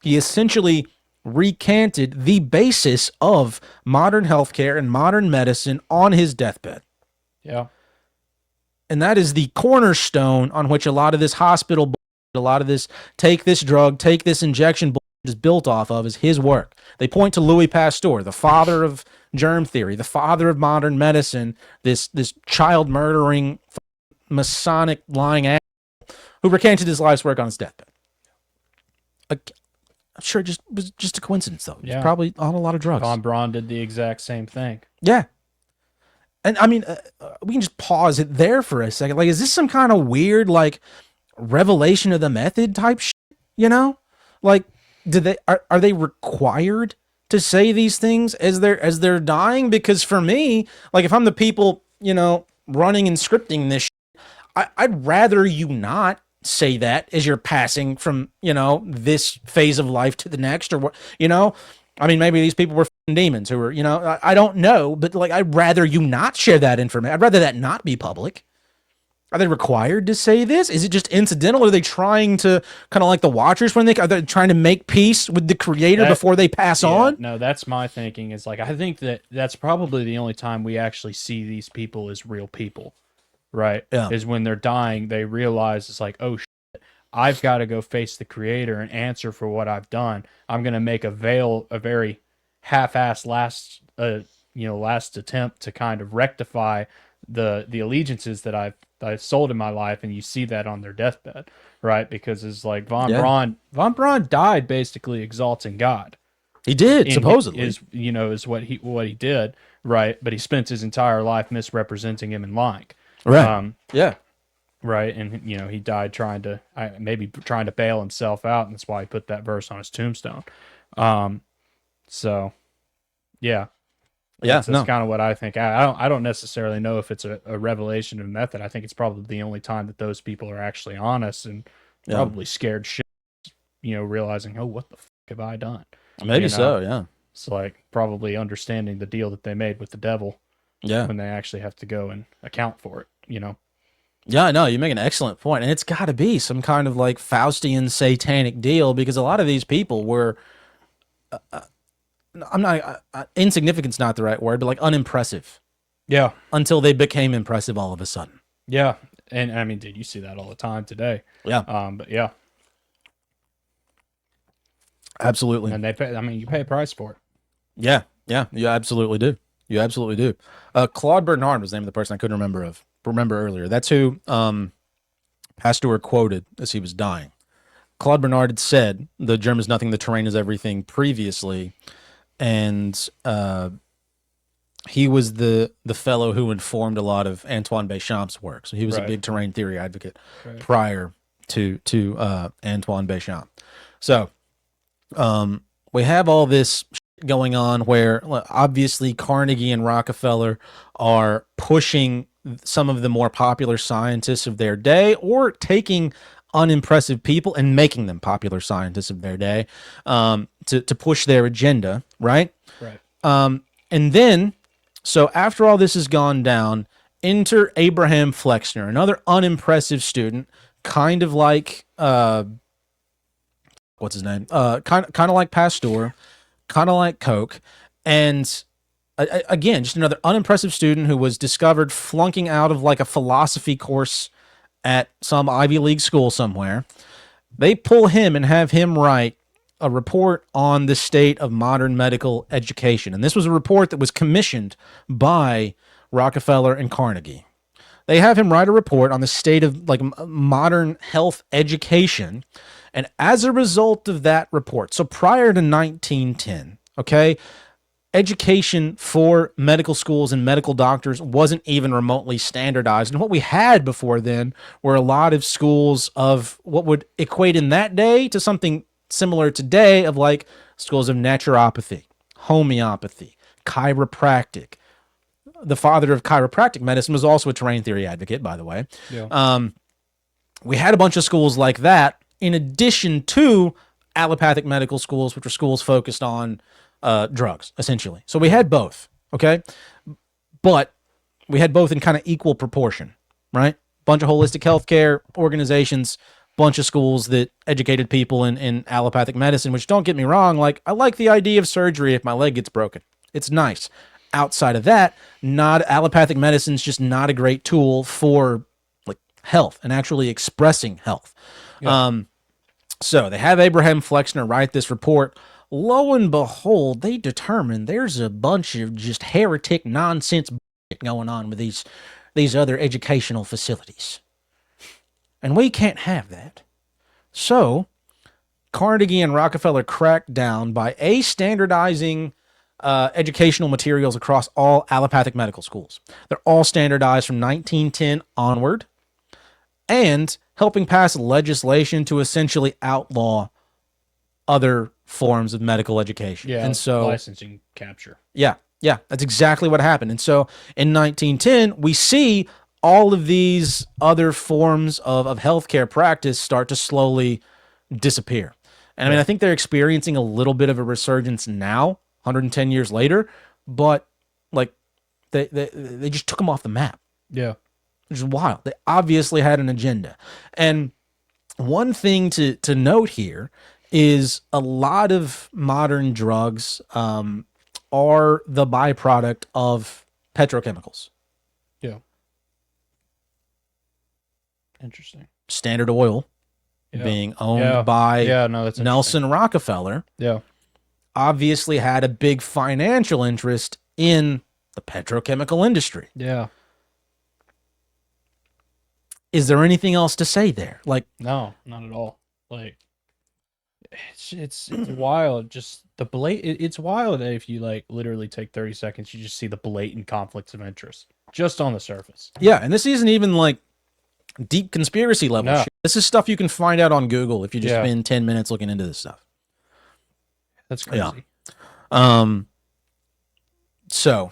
He essentially recanted the basis of modern healthcare and modern medicine on his deathbed. Yeah. And that is the cornerstone on which a lot of this hospital, a lot of this take this drug, take this injection is built off of, is his work. They point to Louis Pasteur, the father of germ theory, the father of modern medicine, this child murdering, Masonic lying ass who recanted his life's work on his deathbed. I'm sure it was just a coincidence, though. He was probably on a lot of drugs. Von Braun did the exact same thing. Yeah. And I mean, we can just pause it there for a second. Like, is this some kind of weird, like, revelation of the method type shit? You know? Like, are they required to say these things as they're dying? Because for me, like, if I'm the people, you know, running and scripting this shit, I'd rather you not say that as you're passing from, you know, this phase of life to the next, or what, you know? I mean, maybe these people were demons who were, you know, I don't know, but like, I'd rather you not share that information. I'd rather that not be public. Are they required to say this? Is it just incidental? Are they trying to kind of like the Watchers when are they trying to make peace with the creator before they pass on? No, that's my thinking. Is like, I think that's probably the only time we actually see these people as real people, right? Yeah. Is when they're dying, they realize it's like, oh shit, I've got to go face the creator and answer for what I've done. I'm going to make a very half-assed last attempt to kind of rectify the allegiances that I've sold in my life, and you see that on their deathbed, right? Because it's like Von Braun died basically exalting God. He did, supposedly. Is what he did, right? But he spent his entire life misrepresenting him and lying. Right. Yeah. Right. And, you know, he died trying to bail himself out, and that's why he put that verse on his tombstone. So, Yeah. Yeah, That's no. kind of what I think. I don't necessarily know if it's a revelation of method. I think it's probably the only time that those people are actually honest and Yeah. probably scared shit, realizing, oh, what the fuck have I done? Maybe You know? so, yeah. It's like probably understanding the deal that they made with the devil Yeah. when they actually have to go and account for it, Yeah, no, you make an excellent point. And it's got to be some kind of like Faustian satanic deal because a lot of these people were, I'm not, insignificant's not the right word, but like unimpressive Yeah. until they became impressive all of a sudden. Yeah. And I mean, dude, you see that all the time today. Yeah. But yeah. Absolutely. And you pay a price for it. Yeah. Yeah. You absolutely do. You absolutely do. Claude Bernard was the name of the person I couldn't remember earlier. That's who Pasteur quoted as he was dying. Claude Bernard had said, the germ is nothing, the terrain is everything previously. And he was the fellow who informed a lot of Antoine Béchamp's work. So he was a big terrain theory advocate prior to Antoine Béchamp. So we have all this going on where obviously Carnegie and Rockefeller are pushing some of the more popular scientists of their day or taking unimpressive people and making them popular scientists of their day to push their agenda, right? Right. And then, so after all this has gone down, enter Abraham Flexner, another unimpressive student, kind of like what's his name? Kind of like Pasteur, kind of like Koch, and again, just another unimpressive student who was discovered flunking out of like a philosophy course at some Ivy League school somewhere. They pull him and have him write a report on the state of modern medical education. And this was a report that was commissioned by Rockefeller and Carnegie. They have him write a report on the state of like modern health education. And as a result of that report, so prior to 1910, okay, education for medical schools and medical doctors wasn't even remotely standardized. And what we had before then were a lot of schools of what would equate in that day to something similar today of like schools of naturopathy, homeopathy, chiropractic. The father of chiropractic medicine was also a terrain theory advocate, by the way. Yeah. We had a bunch of schools like that in addition to allopathic medical schools, which were schools focused on drugs, essentially. So we had both, okay? But we had both in kind of equal proportion, right? Bunch of holistic healthcare organizations, bunch of schools that educated people in allopathic medicine, which don't get me wrong, like I like the idea of surgery if my leg gets broken. It's nice. Outside of that, not allopathic medicine is just not a great tool for like health and actually expressing health. Yeah. So they have Abraham Flexner write this report. Lo and behold, they determine there's a bunch of just heretic nonsense going on with these other educational facilities. And we can't have that. So Carnegie and Rockefeller cracked down by standardizing educational materials across all allopathic medical schools. They're all standardized from 1910 onward, and helping pass legislation to essentially outlaw other forms of medical education. Yeah, and so licensing capture. Yeah, that's exactly what happened. And so in 1910, we see all of these other forms of healthcare practice start to slowly disappear. And I mean, I think they're experiencing a little bit of a resurgence now, 110 years later, but like they just took them off the map. Yeah. Which is wild. They obviously had an agenda. And one thing to note here is a lot of modern drugs are the byproduct of petrochemicals. Yeah. Interesting. Standard Oil being owned by that's Nelson Rockefeller. Yeah. Obviously had a big financial interest in the petrochemical industry. Yeah. Is there anything else to say there? Like, no, not at all. Like, it's wild. Just the it's wild that if you like literally take 30 seconds, you just see the blatant conflicts of interest just on the surface. Yeah, and this isn't even like deep conspiracy level shit. This is stuff you can find out on Google if you just spend 10 minutes looking into this stuff. That's crazy. Yeah. So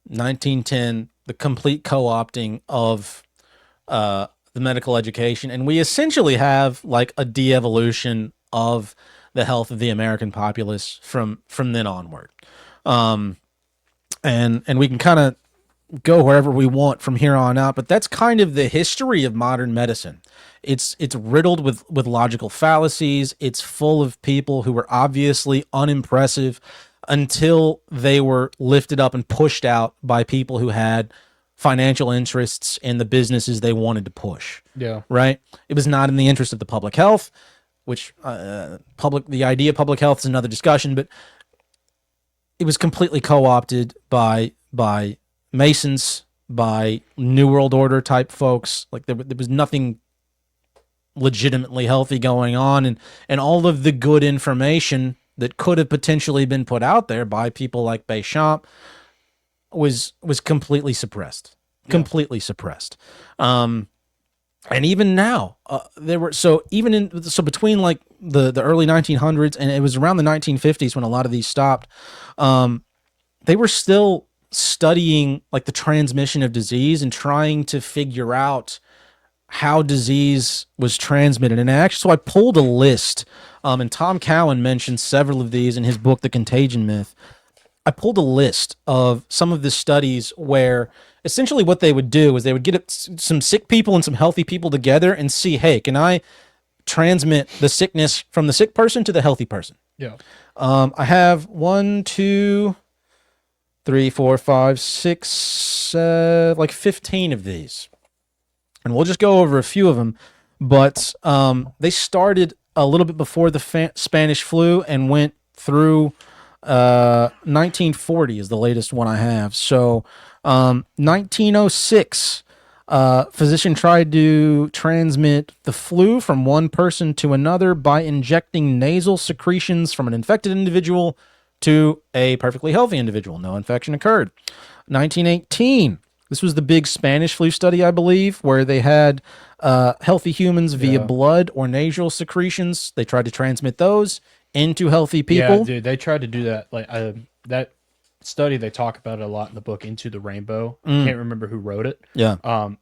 1910, the complete co-opting of the medical education, and we essentially have like a de-evolution of the health of the American populace from then onward. And we can kind of go wherever we want from here on out, but that's kind of the history of modern medicine. It's riddled with logical fallacies. It's full of people who were obviously unimpressive until they were lifted up and pushed out by people who had financial interests in the businesses they wanted to push. Yeah. Right? It was not in the interest of the public health, which the idea of public health is another discussion, but it was completely co-opted by Masons, by New World Order type folks. Like there was nothing legitimately healthy going on, and all of the good information that could have potentially been put out there by people like Bechamp was completely suppressed. Completely suppressed. And even now, between like the early 1900s and it was around the 1950s when a lot of these stopped, they were still studying like the transmission of disease and trying to figure out how disease was transmitted. And so I pulled a list, and Tom Cowan mentioned several of these in his book, The Contagion Myth. I pulled a list of some of the studies where essentially what they would do is they would get some sick people and some healthy people together and see, hey, can I transmit the sickness from the sick person to the healthy person? Yeah. I have 1, 2, 3, 4, 5, 6, like 15 of these. And we'll just go over a few of them. But they started a little bit before the Spanish flu and went through 1940 is the latest one I have. So 1906, physician tried to transmit the flu from one person to another by injecting nasal secretions from an infected individual to a perfectly healthy individual. No infection occurred. 1918, this was the big Spanish flu study, I believe, where they had healthy humans via blood or nasal secretions. They tried to transmit those into healthy people. Yeah, dude, they tried to do that. Like that study, they talk about it a lot in the book Into the Rainbow. Can't remember who wrote it. Yeah.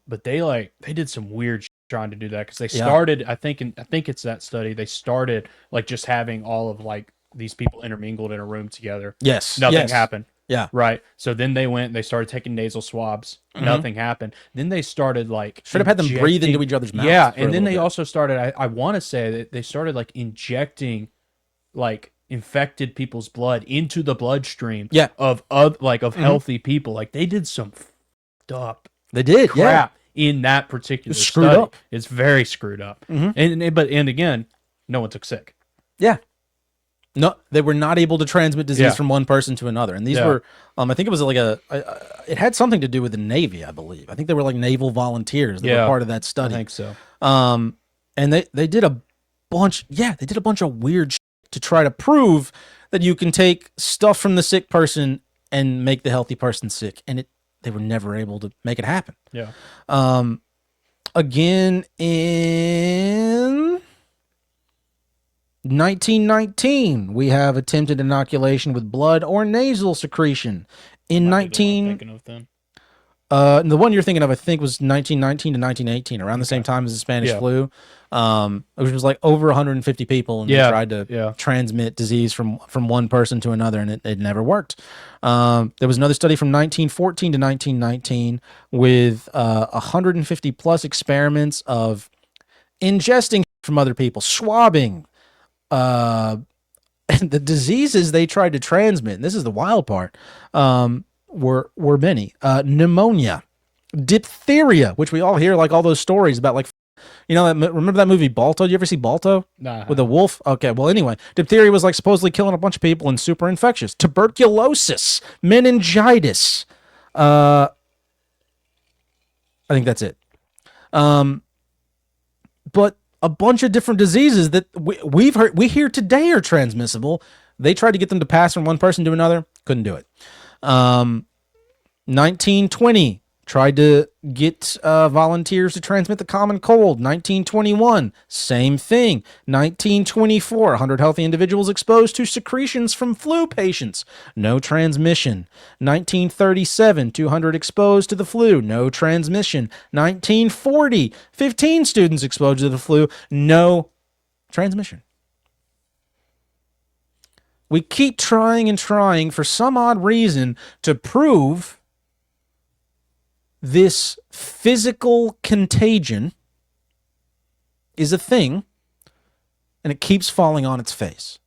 But they did some weird trying to do that because they started. I think it's that study. They started like just having all of like these people intermingled in a room together. Yes. Nothing happened. Yeah. Right. So then they started taking nasal swabs. Nothing happened. Then they started like should have had them breathe into each other's mouths. Yeah, and then they also started. I want to say that they started like injecting like infected people's blood into the bloodstream of healthy people. Like they did some fucked up crap in that particular screwed study. up. It's very screwed up. And again, no one took sick. Yeah. No, they were not able to transmit disease from one person to another. And these were, I think it was like it had something to do with the Navy, I believe. I think they were like naval volunteers that were part of that study. I think so. And they did a bunch, they did a bunch of weird shit to try to prove that you can take stuff from the sick person and make the healthy person sick. And they were never able to make it happen. Yeah. Again, in 1919, we have attempted inoculation with blood or nasal secretion. In the one you're thinking of, I think, was 1919 to 1918, around the same time as the Spanish flu, which was like over 150 people, and they tried to transmit disease from one person to another, and it never worked. There was another study from 1914 to 1919 with 150 plus experiments of ingesting from other people, swabbing, and the diseases they tried to transmit, and this is the wild part, were many. Pneumonia, diphtheria, which we all hear like all those stories about, like, remember that movie Balto? Did you ever see Balto? Nah. With a wolf? Okay, well, anyway, diphtheria was like supposedly killing a bunch of people and super infectious. Tuberculosis, meningitis. I think that's it. But a bunch of different diseases that we hear today are transmissible. They tried to get them to pass from one person to another, couldn't do it. 1920, Tried to get volunteers to transmit the common cold. 1921, same thing. 1924, 100 healthy individuals exposed to secretions from flu patients. No transmission. 1937, 200 exposed to the flu. No transmission. 1940, 15 students exposed to the flu. No transmission. We keep trying and trying for some odd reason to prove this physical contagion is a thing, and it keeps falling on its face.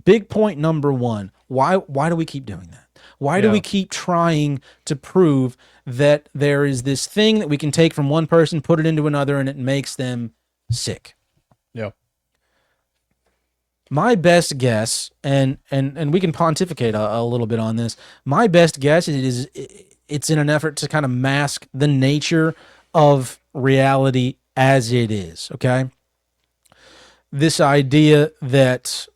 Big point number one. Why do we keep doing that? Why do we keep trying to prove that there is this thing that we can take from one person, put it into another, and it makes them sick? Yeah. My best guess, and we can pontificate a little bit on this. My best guess is it's in an effort to kind of mask the nature of reality as it is. Okay, this idea that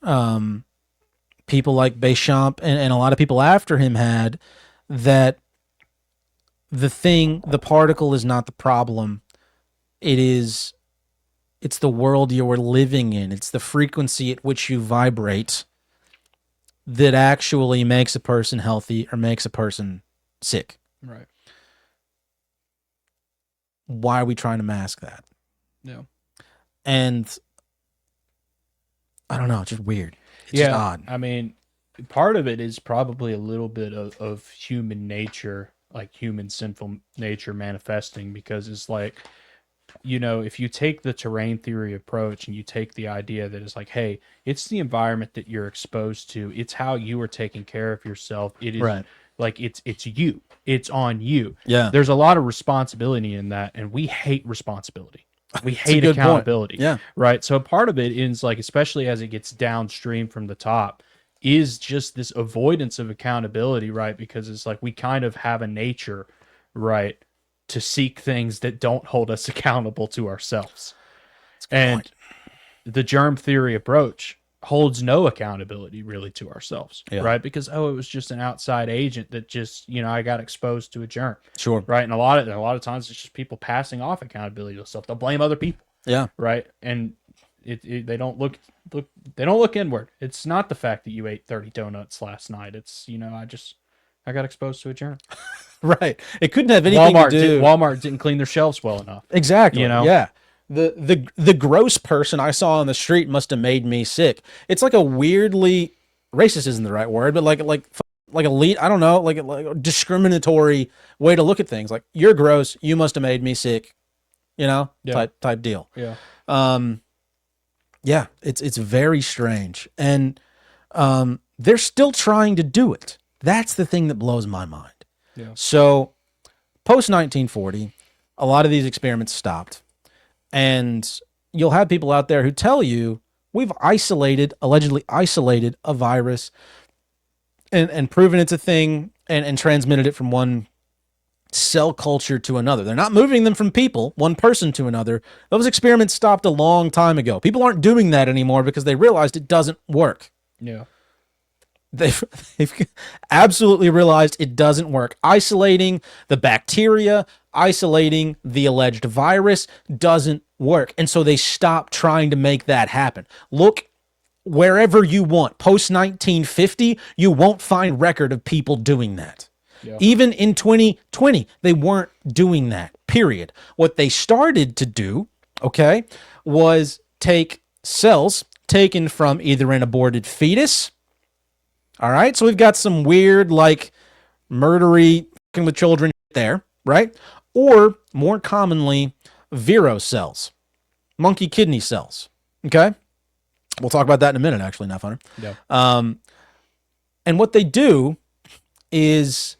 people like Bechamp and a lot of people after him had, that the particle is not the problem. It's the world you are living in. It's the frequency at which you vibrate that actually makes a person healthy or makes a person sick. Right. Why are we trying to mask that? Yeah. And I don't know. It's just weird. It's just odd. I mean, part of it is probably a little bit of human nature, like human sinful nature manifesting, because it's like, you know, if you take the terrain theory approach and you take the idea that it's like, hey, it's the environment that you're exposed to, it's how you are taking care of yourself. It is like it's you. It's on you. Yeah. There's a lot of responsibility in that, and we hate responsibility. We hate accountability. Yeah. Right. So part of it is like, especially as it gets downstream from the top, is just this avoidance of accountability, right? Because it's like we kind of have a nature, right, to seek things that don't hold us accountable to ourselves. And the germ theory approach holds no accountability really to ourselves, right? Because, it was just an outside agent that just, I got exposed to a germ. Sure. Right. And a lot of times it's just people passing off accountability to stuff. They'll blame other people. Yeah. Right. And they don't look inward. It's not the fact that you ate 30 donuts last night. It's, I got exposed to a germ. Right. It couldn't have anything to do. Walmart didn't clean their shelves well enough. Exactly. Yeah. The gross person I saw on the street must have made me sick. It's like a weirdly racist isn't the right word, but like elite, I don't know, like a discriminatory way to look at things. Like, you're gross, you must have made me sick, type deal. Yeah. Yeah, it's very strange. And they're still trying to do it. That's the thing that blows my mind. Yeah. So post 1940, a lot of these experiments stopped. And you'll have people out there who tell you we've allegedly isolated a virus and proven it's a thing and transmitted it from one cell culture to another. They're not moving them from people, one person to another. Those experiments stopped a long time ago. People aren't doing that anymore because they realized it doesn't work. Yeah. They've absolutely realized it doesn't work. Isolating the bacteria, isolating the alleged virus doesn't work. And so they stopped trying to make that happen. Look wherever you want. Post 1950, you won't find record of people doing that. Yeah. Even in 2020, they weren't doing that, period. What they started to do, was take cells taken from either an aborted fetus. All right, so we've got some weird, like, murdery fucking with children there, right? Or, more commonly, vero cells, monkey kidney cells, okay? We'll talk about that in a minute, actually, Knife Hunter. Yeah. And what they do is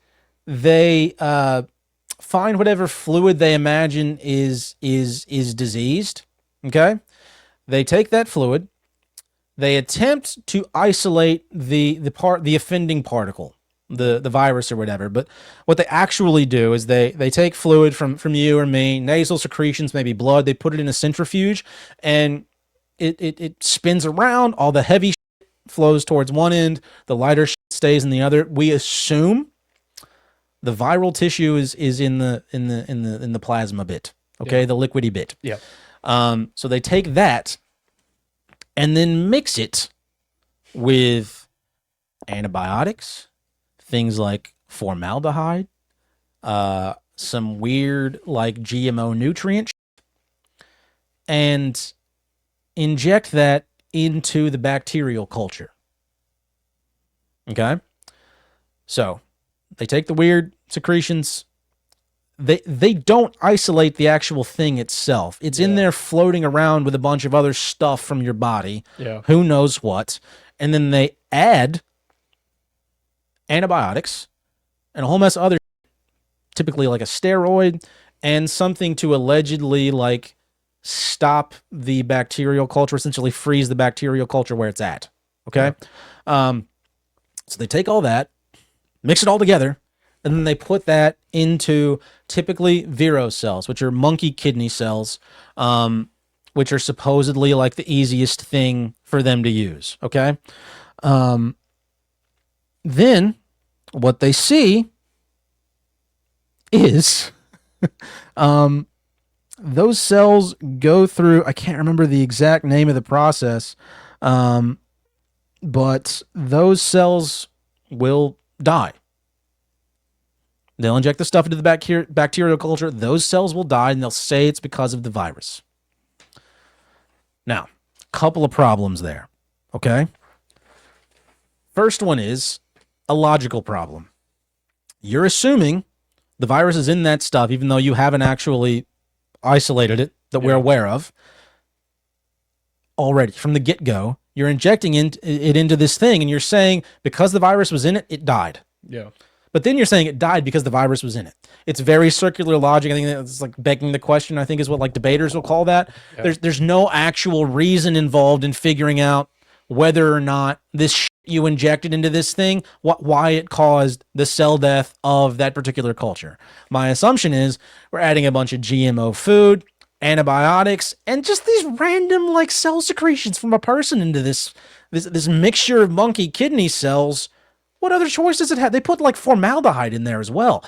they find whatever fluid they imagine is diseased, okay? They take that fluid, they attempt to isolate the offending particle, the virus or whatever. But what they actually do is they take fluid from you or me, nasal secretions, maybe blood. They put it in a centrifuge, and it spins around. All the heavy shit flows towards one end. The lighter shit stays in the other. We assume The viral tissue is in the plasma bit. Okay, the liquidy bit. Yeah. So they take that and then mix it with antibiotics, things like formaldehyde, some weird like GMO nutrient, and inject that into the bacterial culture. Okay? So they take the weird secretions. They don't isolate the actual thing itself. It's in there floating around with a bunch of other stuff from your body. Yeah. Who knows what. And then they add antibiotics and a whole mess of other, typically like a steroid and something to allegedly like stop the bacterial culture, essentially freeze the bacterial culture where it's at. Okay? So they take all that, mix it all together, and then they put that into typically Vero cells, which are monkey kidney cells, which are supposedly like the easiest thing for them to use. Okay. Then what they see is those cells go through, I can't remember the exact name of the process, but those cells will die. They'll inject the stuff into the bacterial culture. Those cells will die, and they'll say it's because of the virus. Now, a couple of problems there, okay? First one is a logical problem. You're assuming the virus is in that stuff, even though you haven't actually isolated it that we're aware of. Already, from the get-go, you're injecting it into this thing, and you're saying because the virus was in it, it died. Yeah. But then you're saying it died because the virus was in it. It's very circular logic. I think it's like begging the question, I think is what like debaters will call that. Yeah. There's no actual reason involved in figuring out whether or not this you injected into this thing, why it caused the cell death of that particular culture. My assumption is we're adding a bunch of GMO food, antibiotics, and just these random like cell secretions from a person into this mixture of monkey kidney cells. What other choice does it have? They put like formaldehyde in there as well.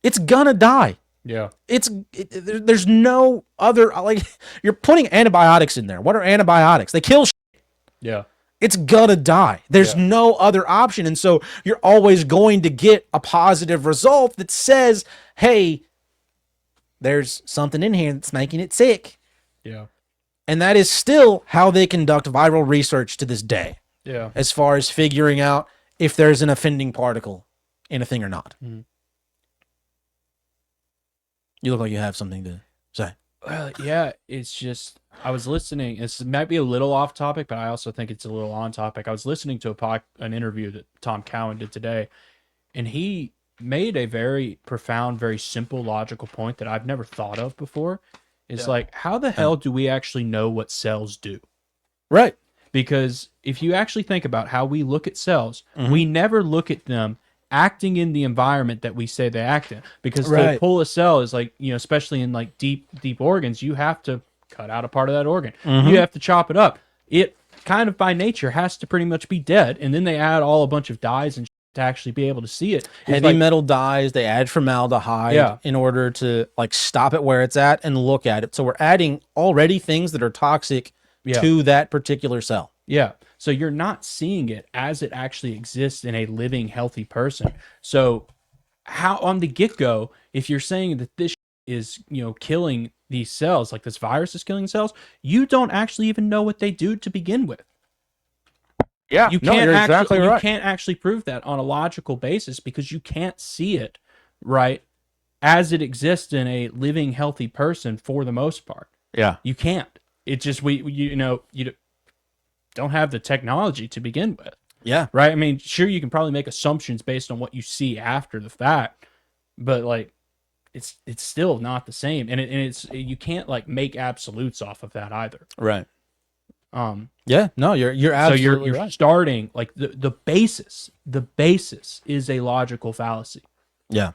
It's gonna die. Yeah. There's no other, like, you're putting antibiotics in there. What are antibiotics? They kill shit. Yeah. It's gonna die. There's no other option. And so you're always going to get a positive result that says, hey, there's something in here that's making it sick. Yeah. And that is still how they conduct viral research to this day. Yeah. As far as figuring out if there's an offending particle in a thing or not. Mm-hmm. You look like you have something to say. Yeah, it's just, I was listening. It might be a little off topic, but I also think it's a little on topic. I was listening to an interview that Tom Cowan did today, and he made a very profound, very simple, logical point that I've never thought of before. It's like, how the hell do we actually know what cells do? Right. Because if you actually think about how we look at cells, we never look at them acting in the environment that we say they act in. Because to pull a cell is like, especially in like deep organs, you have to cut out a part of that organ. You have to chop it up. It kind of by nature has to pretty much be dead. And then they add all a bunch of dyes and to actually be able to see it. Heavy metal dyes, they add formaldehyde in order to like stop it where it's at and look at it. So we're adding already things that are toxic to that particular cell. Yeah. So you're not seeing it as it actually exists in a living, healthy person. So how on the get-go, if you're saying that this is, killing these cells, like this virus is killing cells, you don't actually even know what they do to begin with. Yeah, you can't exactly right. You can't actually prove that on a logical basis because you can't see it, right, as it exists in a living, healthy person for the most part. Yeah. You can't. It's just, you don't have the technology to begin with. Yeah. Right? I mean, sure, you can probably make assumptions based on what you see after the fact, but like it's still not the same. And it's you can't like make absolutes off of that either. Right. Yeah, no, you're absolutely you're right. Starting like the basis is a logical fallacy. Yeah.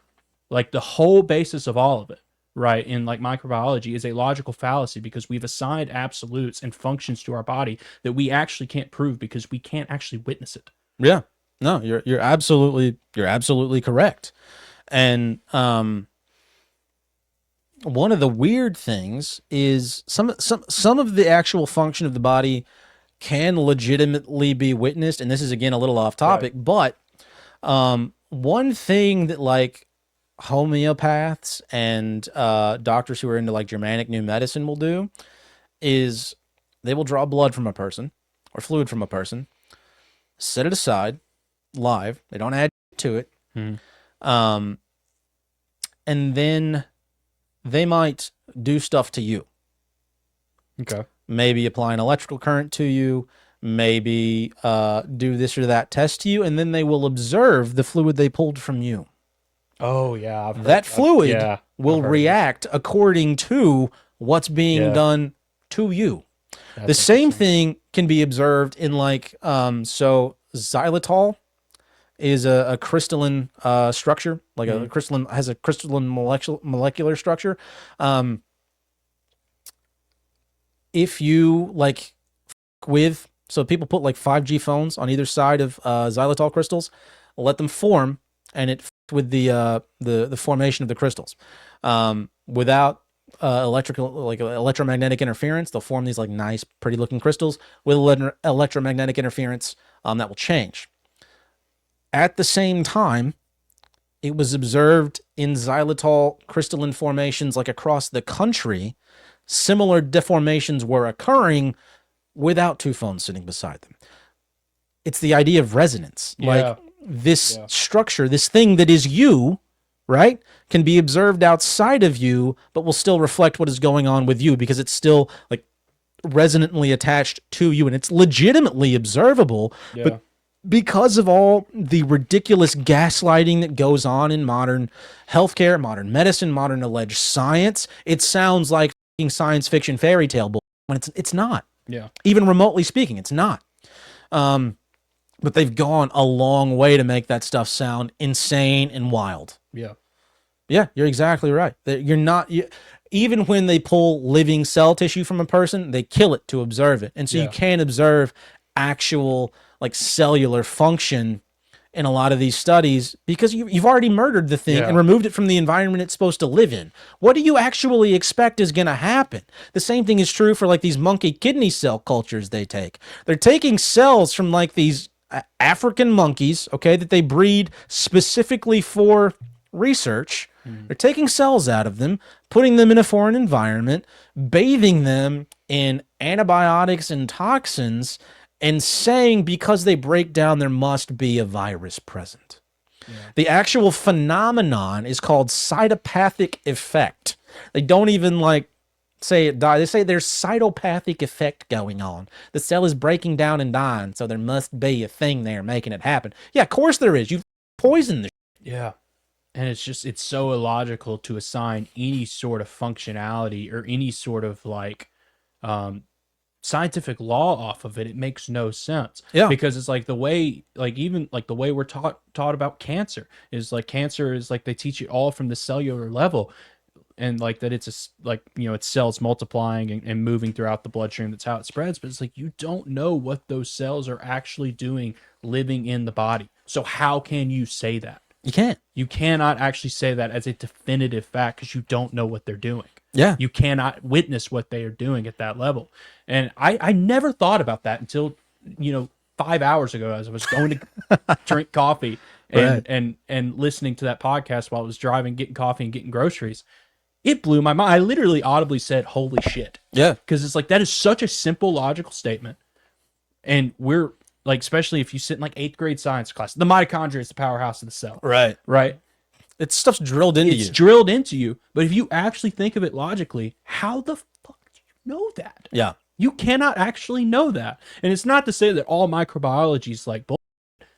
Like the whole basis of all of it. Right, in like microbiology is a logical fallacy because we've assigned absolutes and functions to our body that we actually can't prove because we can't actually witness it. Yeah, no, you're absolutely correct. And one of the weird things is some of the actual function of the body can legitimately be witnessed, and this is again a little off topic, but one thing that like homeopaths and doctors who are into like Germanic new medicine will do is they will draw blood from a person or fluid from a person, set it aside live. They don't add to it. And then they might do stuff to you. Okay. Maybe apply an electrical current to you, maybe do this or that test to you, and then they will observe the fluid they pulled from you. Oh, yeah. I've heard That fluid will I've heard react according to what's being done to you. The same thing can be observed in like, so xylitol is a crystalline structure, like a crystalline, has a crystalline molecular structure. If you like with, so people put like 5G phones on either side of xylitol crystals, let them form, and it with the formation of the crystals. Without electromagnetic interference, they'll form these like nice, pretty looking crystals. With electromagnetic interference, that will change. At the same time, it was observed in xylitol crystalline formations like across the country. Similar deformations were occurring without two phones sitting beside them. It's the idea of resonance. Like this structure, this thing that is you, right, can be observed outside of you, but will still reflect what is going on with you because it's still like resonantly attached to you and it's legitimately observable. But because of all the ridiculous gaslighting that goes on in modern healthcare, modern medicine, modern alleged science, it sounds like science fiction fairy tale bull when it's not. Yeah. Even remotely speaking, it's not. But they've gone a long way to make that stuff sound insane and wild. Yeah. Yeah, you're exactly right. You're not even when they pull living cell tissue from a person, they kill it to observe it. And so you can't observe actual like cellular function in a lot of these studies because you've already murdered the thing and removed it from the environment it's supposed to live in. What do you actually expect is going to happen? The same thing is true for like these monkey kidney cell cultures they take. They're taking cells from like these African monkeys, okay, that they breed specifically for research. They're taking cells out of them, putting them in a foreign environment, bathing them in antibiotics and toxins, and saying because they break down, there must be a virus present. The actual phenomenon is called cytopathic effect. They don't even like say it died. They say there's cytopathic effect going on. The cell is breaking down and dying, so there must be a thing there making it happen. Yeah, of course there is. You've poisoned the Yeah. And it's so illogical to assign any sort of functionality or any sort of like scientific law off of it. It makes no sense. Yeah. Because it's like the way, like even like the way we're taught about cancer is like they teach it all from the cellular level. And like that it's like, it's cells multiplying and moving throughout the bloodstream. That's how it spreads. But it's like you don't know what those cells are actually doing living in the body. So how can you say that? You can't. You cannot actually say that as a definitive fact because you don't know what they're doing. Yeah. You cannot witness what they are doing at that level. And I never thought about that until, 5 hours ago as I was going to drink coffee and listening to that podcast while I was driving, getting coffee and getting groceries. It blew my mind. I literally audibly said, holy shit. Yeah. Because it's like, that is such a simple, logical statement. And we're like, especially if you sit in like 8th grade science class, the mitochondria is the powerhouse of the cell. Right. Right. It's stuff's drilled into you. It's drilled into you. But if you actually think of it logically, how the fuck do you know that? Yeah. You cannot actually know that. And it's not to say that all microbiology is like bull.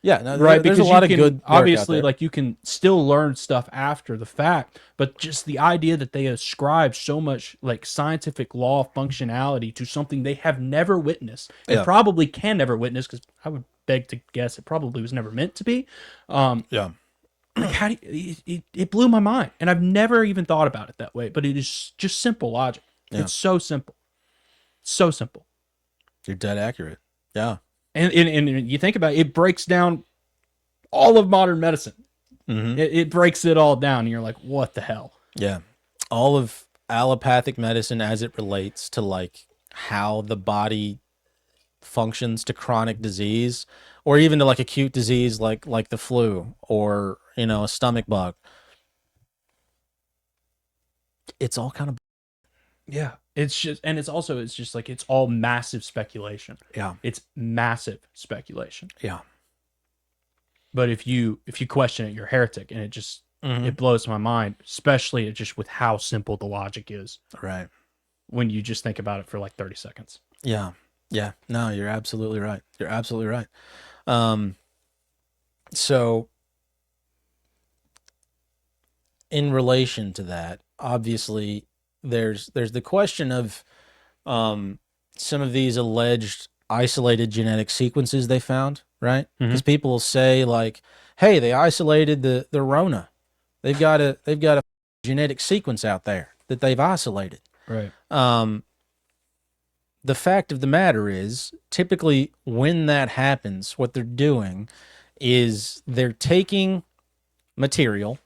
Yeah, no, right. There's Because a lot of you good can, obviously, like you can still learn stuff after the fact, but just the idea that they ascribe so much like scientific law functionality to something they have never witnessed and probably can never witness, because I would beg to guess it probably was never meant to be. Yeah. Like how do you, it blew my mind, and I've never even thought about it that way. But it is just simple logic. Yeah. It's so simple, so simple. You're dead accurate. Yeah. And you think about it, it breaks down all of modern medicine. It breaks it all down, and you're like, what the hell? Yeah. All of allopathic medicine as it relates to like how the body functions to chronic disease or even to like acute disease like the flu or, you know, a stomach bug. It's all kind of Yeah. It's just like it's all massive speculation. yeah. It's massive speculation. Yeah. But if you question it, you're a heretic, and Mhm. it blows my mind, especially just with how simple the logic is Right. when you just think about it for like 30 seconds. Yeah. Yeah. No, you're absolutely right. You're absolutely right. So in relation to that, obviously there's the question of some of these alleged isolated genetic sequences they found, right? Because people will say like, "Hey, they isolated the Rona. They've got a genetic sequence out there that they've isolated." Right. The fact of the matter is, typically when that happens, what they're doing is they're taking material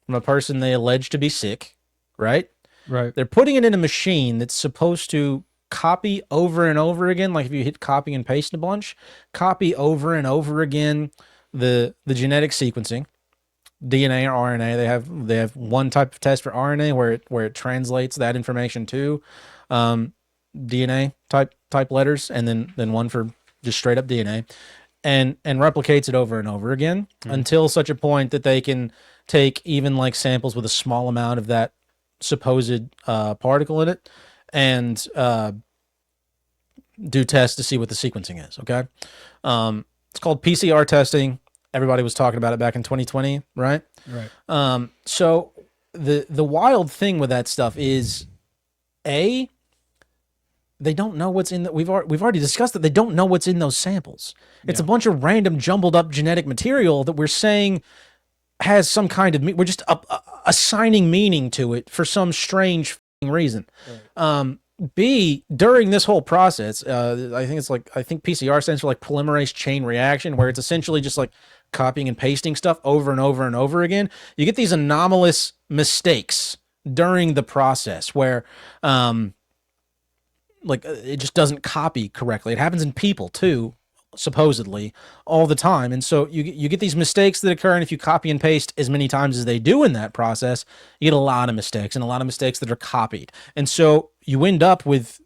from a person they allege to be sick, right? Right. They're putting it in a machine that's supposed to copy over and over again. Like if you hit copy and paste a bunch, copy over and over again the genetic sequencing, DNA or RNA. They have one type of test for RNA where it translates that information to DNA type letters, and then one for just straight up DNA, and replicates it over and over again until such a point that they can take even like samples with a small amount of that supposed particle in it and do tests to see what the sequencing is. Okay. It's called PCR testing. Everybody was talking about it back in 2020, right? Right. So the wild thing with that stuff is, they don't know what's in the, we've already discussed that they don't know what's in those samples. It's a bunch of random jumbled up genetic material that we're saying has some kind of, we're just assigning meaning to it for some strange reason. Right. B, during this whole process, I think PCR stands for like polymerase chain reaction, where it's essentially just like copying and pasting stuff over and over and over again. You get these anomalous mistakes during the process where, like it just doesn't copy correctly. It happens in people too, supposedly all the time. And so you get these mistakes that occur. And if you copy and paste as many times as they do in that process, you get a lot of mistakes and a lot of mistakes that are copied. And so you end up with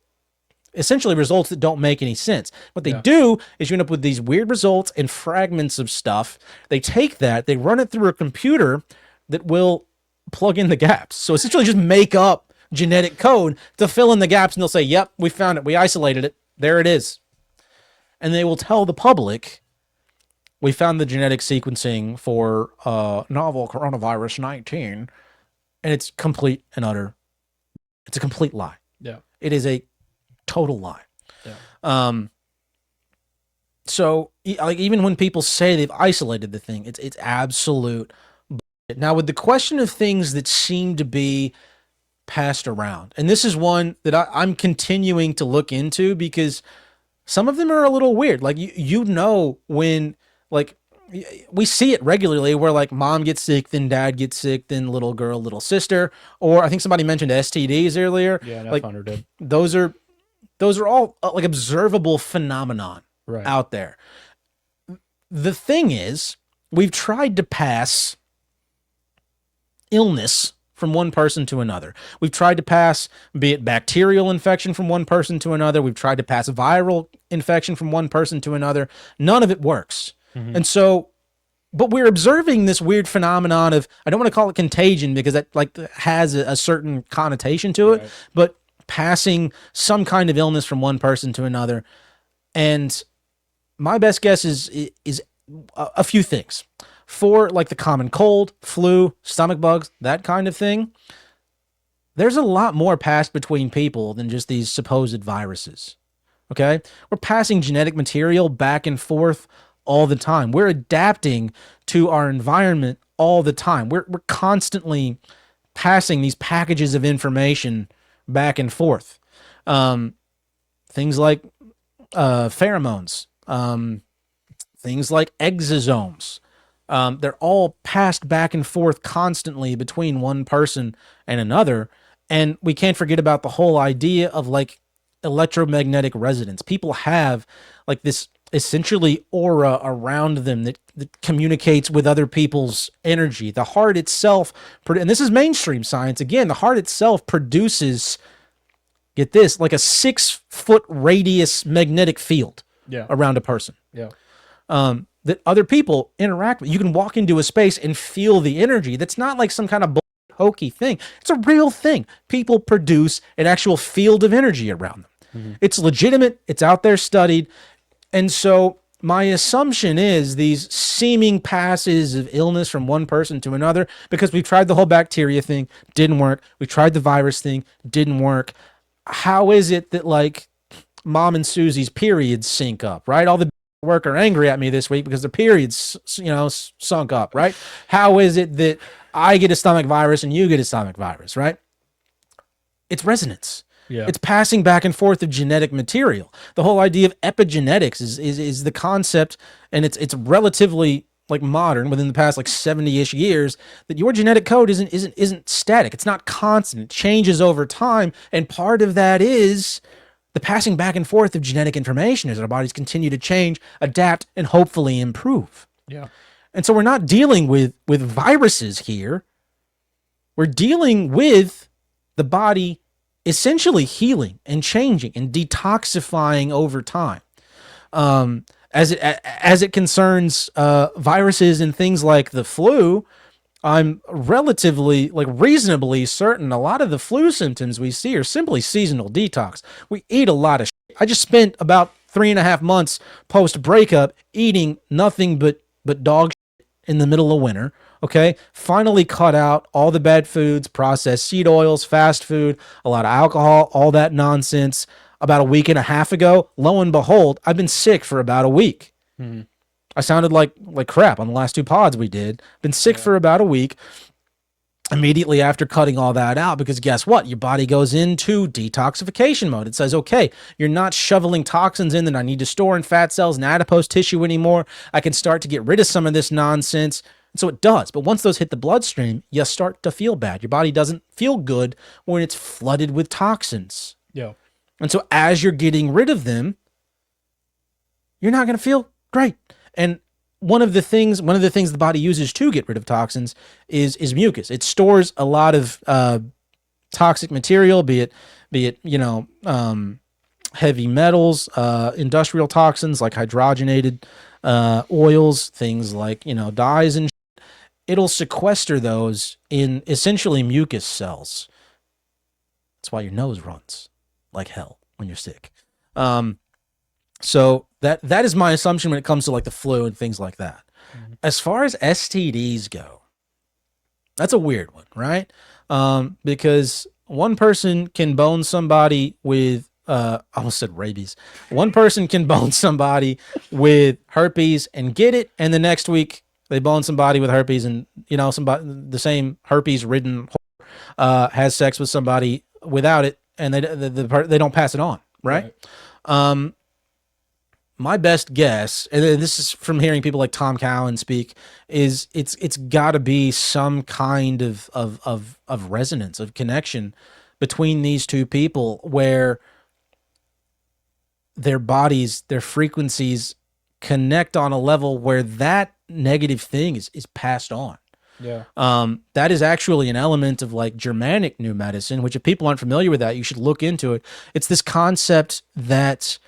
essentially results that don't make any sense. What they do is you end up with these weird results and fragments of stuff. They take that, they run it through a computer that will plug in the gaps. So essentially just make up genetic code to fill in the gaps, and they'll say, "Yep, we found it. We isolated it. There it is." And they will tell the public, "We found the genetic sequencing for novel coronavirus 19," and it's complete and utter. It's a complete lie. Yeah. It is a total lie. Yeah. So like even when people say they've isolated the thing, it's absolute bullshit. Now with the question of things that seem to be passed around, and this is one that I'm continuing to look into because some of them are a little weird. Like you know when like we see it regularly where like mom gets sick, then dad gets sick, then little girl, little sister, or I think somebody mentioned STDs earlier. Yeah, like Hunter did. Those are all like observable phenomenon out there. The thing is, we've tried to pass illness from one person to another. We've tried to pass, be it bacterial infection from one person to another. We've tried to pass viral infection from one person to another. None of it works. And so, but we're observing this weird phenomenon of, I don't want to call it contagion because that like has a certain connotation to it, but passing some kind of illness from one person to another. And my best guess is a few things. For like the common cold, flu, stomach bugs, that kind of thing, there's a lot more passed between people than just these supposed viruses. Okay? We're passing genetic material back and forth all the time. We're adapting to our environment all the time. We're constantly passing these packages of information back and forth. Things like pheromones, things like exosomes, They're all passed back and forth constantly between one person and another. And we can't forget about the whole idea of like electromagnetic resonance. People have like this essentially aura around them that communicates with other people's energy. The heart itself, and this is mainstream science again, the heart itself produces, get this, like a 6-foot radius magnetic field around a person. Yeah. That other people interact with. You can walk into a space and feel the energy. That's not like some kind of hokey thing. It's a real thing. People produce an actual field of energy around them. Mm-hmm. It's legitimate. It's out there studied. And so my assumption is these seeming passes of illness from one person to another, because we've tried the whole bacteria thing, didn't work. We tried the virus thing, didn't work. How is it that like Mom and Susie's periods sync up, right? All the work are angry at me this week because the periods, sunk up, right? How is it that I get a stomach virus and you get a stomach virus, right? It's resonance. Yeah. It's passing back and forth of genetic material. The whole idea of epigenetics is the concept, and it's relatively like modern within the past like 70-ish years, that your genetic code isn't static. It's not constant. It changes over time, and part of that is the passing back and forth of genetic information as our bodies continue to change, adapt, and hopefully improve. Yeah. And so we're not dealing with viruses here. We're dealing with the body essentially healing and changing and detoxifying over time. As it concerns viruses and things like the flu, I'm relatively, like reasonably certain a lot of the flu symptoms we see are simply seasonal detox. We eat a lot of shit. I just spent about 3.5 months post breakup eating nothing but dog shit in the middle of winter. Okay. Finally cut out all the bad foods, processed seed oils, fast food, a lot of alcohol, all that nonsense. About a week and a half ago, lo and behold, I've been sick for about a week. Mm-hmm. I sounded like crap on the last 2 pods we did. Been sick for about a week immediately after cutting all that out, because guess what? Your body goes into detoxification mode. It says, okay, you're not shoveling toxins in that I need to store in fat cells and adipose tissue anymore. I can start to get rid of some of this nonsense. And so it does. But once those hit the bloodstream, you start to feel bad. Your body doesn't feel good when it's flooded with toxins. Yeah. And so as you're getting rid of them, you're not going to feel great. And one of the things the body uses to get rid of toxins is mucus. It stores a lot of toxic material, be it heavy metals, industrial toxins like hydrogenated oils, things like dyes and shit. It'll sequester those in essentially mucus cells. That's why your nose runs like hell when you're sick. So that is my assumption when it comes to like the flu and things like that. Mm-hmm. As far as STDs go, that's a weird one, right? Because one person can bone somebody with, I almost said rabies. One person can bone somebody with herpes and get it, and the next week they bone somebody with herpes, and somebody the same herpes-ridden has sex with somebody without it, and they don't pass it on, right? My best guess, and this is from hearing people like Tom Cowan speak, is it's got to be some kind of resonance, of connection between these two people, where their bodies, their frequencies connect on a level where that negative thing is passed on. Yeah. That is actually an element of like Germanic New Medicine, which if people aren't familiar with that, you should look into it. It's this concept that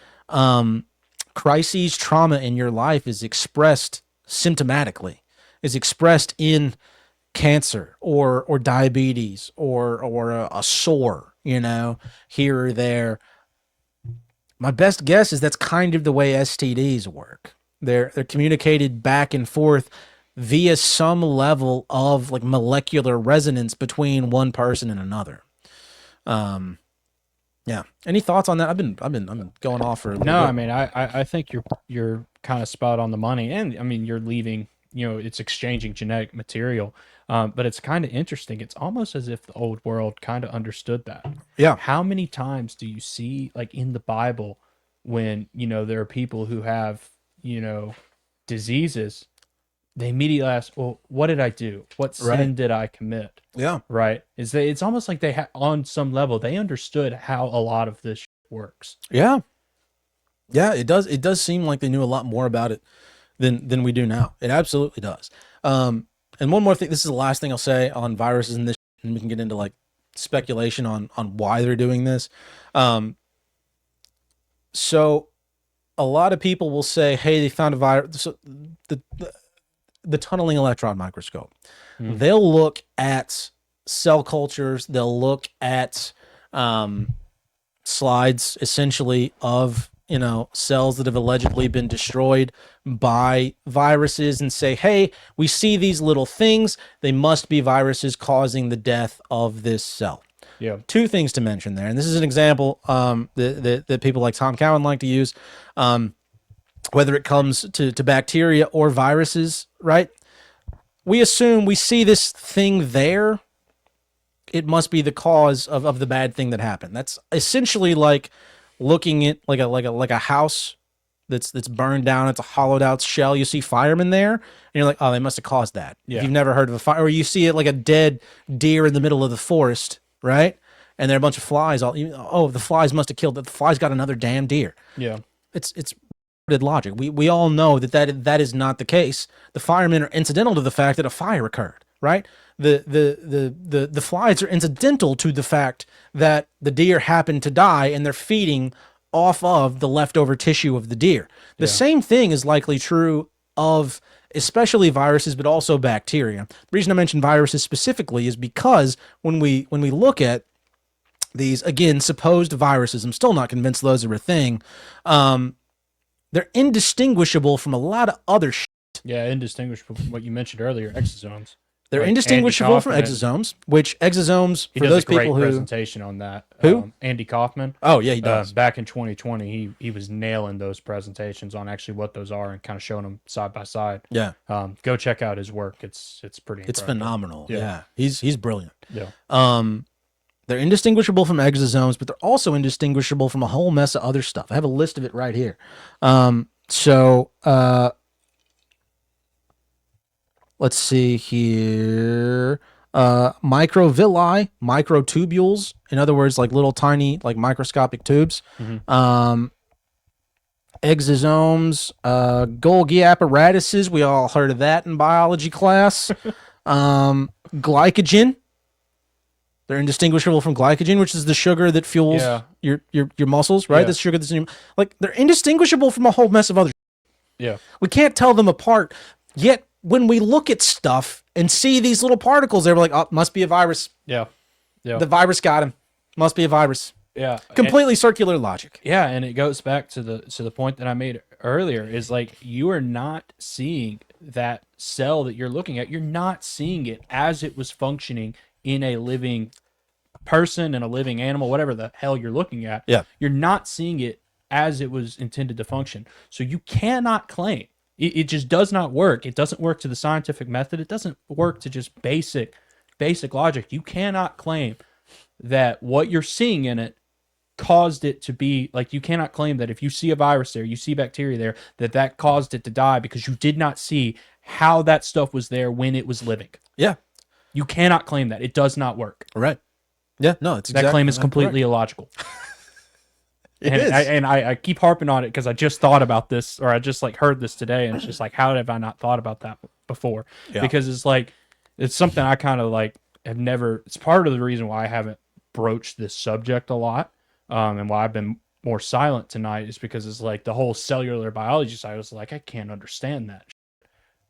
crises, trauma in your life is expressed symptomatically, is expressed in cancer or diabetes or a sore, here or there. My best guess is that's kind of the way STDs work. They're communicated back and forth via some level of like molecular resonance between one person and another. Yeah. Any thoughts on that? I've been going off for a little bit. I mean, I think you're kind of spot on the money, and I mean, you're leaving, it's exchanging genetic material, but it's kind of interesting. It's almost as if the old world kind of understood that. Yeah. How many times do you see like in the Bible when, there are people who have, diseases, they immediately ask, well, what did I do? What sin did I commit? Yeah. Right. It's almost like they on some level, they understood how a lot of this works. Yeah. Yeah, it does seem like they knew a lot more about it than we do now. It absolutely does. And one more thing, this is the last thing I'll say on viruses and this, and we can get into like speculation on why they're doing this. So a lot of people will say, hey, they found a virus. So the tunneling electron microscope. They'll look at cell cultures. They'll look at slides, essentially, of cells that have allegedly been destroyed by viruses, and say, hey, we see these little things. They must be viruses causing the death of this cell. Yeah. Two things to mention there, and this is an example that people like Tom Cowan like to use, whether it comes to bacteria or viruses, right? We assume we see this thing there, it must be the cause of the bad thing that happened. That's essentially like looking at like a house that's burned down. It's a hollowed out shell. You see firemen there, and you're like, oh, they must have caused that. Yeah. If you've never heard of a fire, or you see it like a dead deer in the middle of the forest, right? And there are a bunch of flies. The flies must have killed it. The flies got another damn deer. Yeah. It's logic. We all know that is not the case. The firemen are incidental to the fact that a fire occurred, right? The flies are incidental to the fact that the deer happened to die, and they're feeding off of the leftover tissue of the deer. The same thing is likely true of especially viruses, but also bacteria. The reason I mention viruses specifically is because when we look at these, again, supposed viruses, I'm still not convinced those are a thing. They're indistinguishable from a lot of other shit. Yeah, indistinguishable from what you mentioned earlier, exosomes. They're Like indistinguishable from exosomes, which exosomes, he for does those a great people who... presentation on that. Who? Andy Kaufman. Oh, yeah, he does. Back in 2020, he was nailing those presentations on actually what those are and kind of showing them side by side. Yeah. Go check out his work. It's pretty incredible. It's phenomenal. Yeah. He's brilliant. Yeah. They're indistinguishable from exosomes, but they're also indistinguishable from a whole mess of other stuff. I have a list of it right here. Let's see here. Microvilli, microtubules. In other words, like little tiny, like microscopic tubes. Exosomes, Golgi apparatuses. We all heard of that in biology class. Glycogen. They're indistinguishable from glycogen, which is the sugar that fuels your muscles, right? Yeah. That's sugar that's in your, they're indistinguishable from a whole mess of other. Yeah. We can't tell them apart. Yet when we look at stuff and see these little particles, they're like, oh, must be a virus. Yeah. Yeah. The virus got him. Must be a virus. Yeah. Completely circular logic. Yeah, and it goes back to the point that I made earlier, is like, you are not seeing that cell that you're looking at. You're not seeing it as it was functioning in a living person and a living animal, whatever the hell you're looking at. Yeah. You're not seeing it as it was intended to function. So you cannot claim. It just does not work. It doesn't work to the scientific method. It doesn't work to just basic logic. You cannot claim that what you're seeing in it caused it to be, like, you cannot claim that if you see a virus there, you see bacteria there, that caused it to die because you did not see how that stuff was there when it was living. Yeah. You cannot claim that. It does not work. Right. Yeah. No, it's That claim is completely illogical. It is. I keep harping on it because I just thought about this, or I just heard this today, and it's just like, how have I not thought about that before? Yeah. Because it's something I kind of have never. It's part of the reason why I haven't broached this subject a lot, and why I've been more silent tonight is because it's like the whole cellular biology side was like, I can't understand that.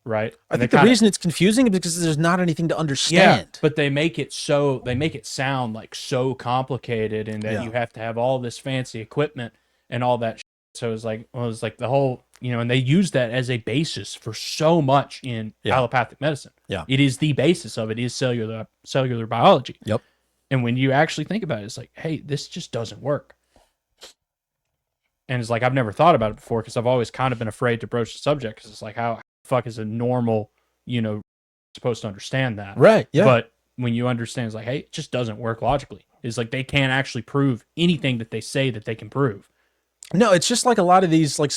Right. I think the reason it's confusing is because there's not anything to understand. Yeah, but they make it sound like so complicated, and that you have to have all this fancy equipment and all that. So it's like the whole, and they use that as a basis for so much in allopathic medicine. Yeah. It is the basis of it is cellular biology. Yep. And when you actually think about it, it's like, hey, this just doesn't work. And it's like, I've never thought about it before because I've always kind of been afraid to broach the subject because it's like, how fuck is a normal, supposed to understand that? Right. Yeah. But when you understand, it's like, hey, it just doesn't work logically. It's like they can't actually prove anything that they say that they can prove. No, it's just like a lot of these, like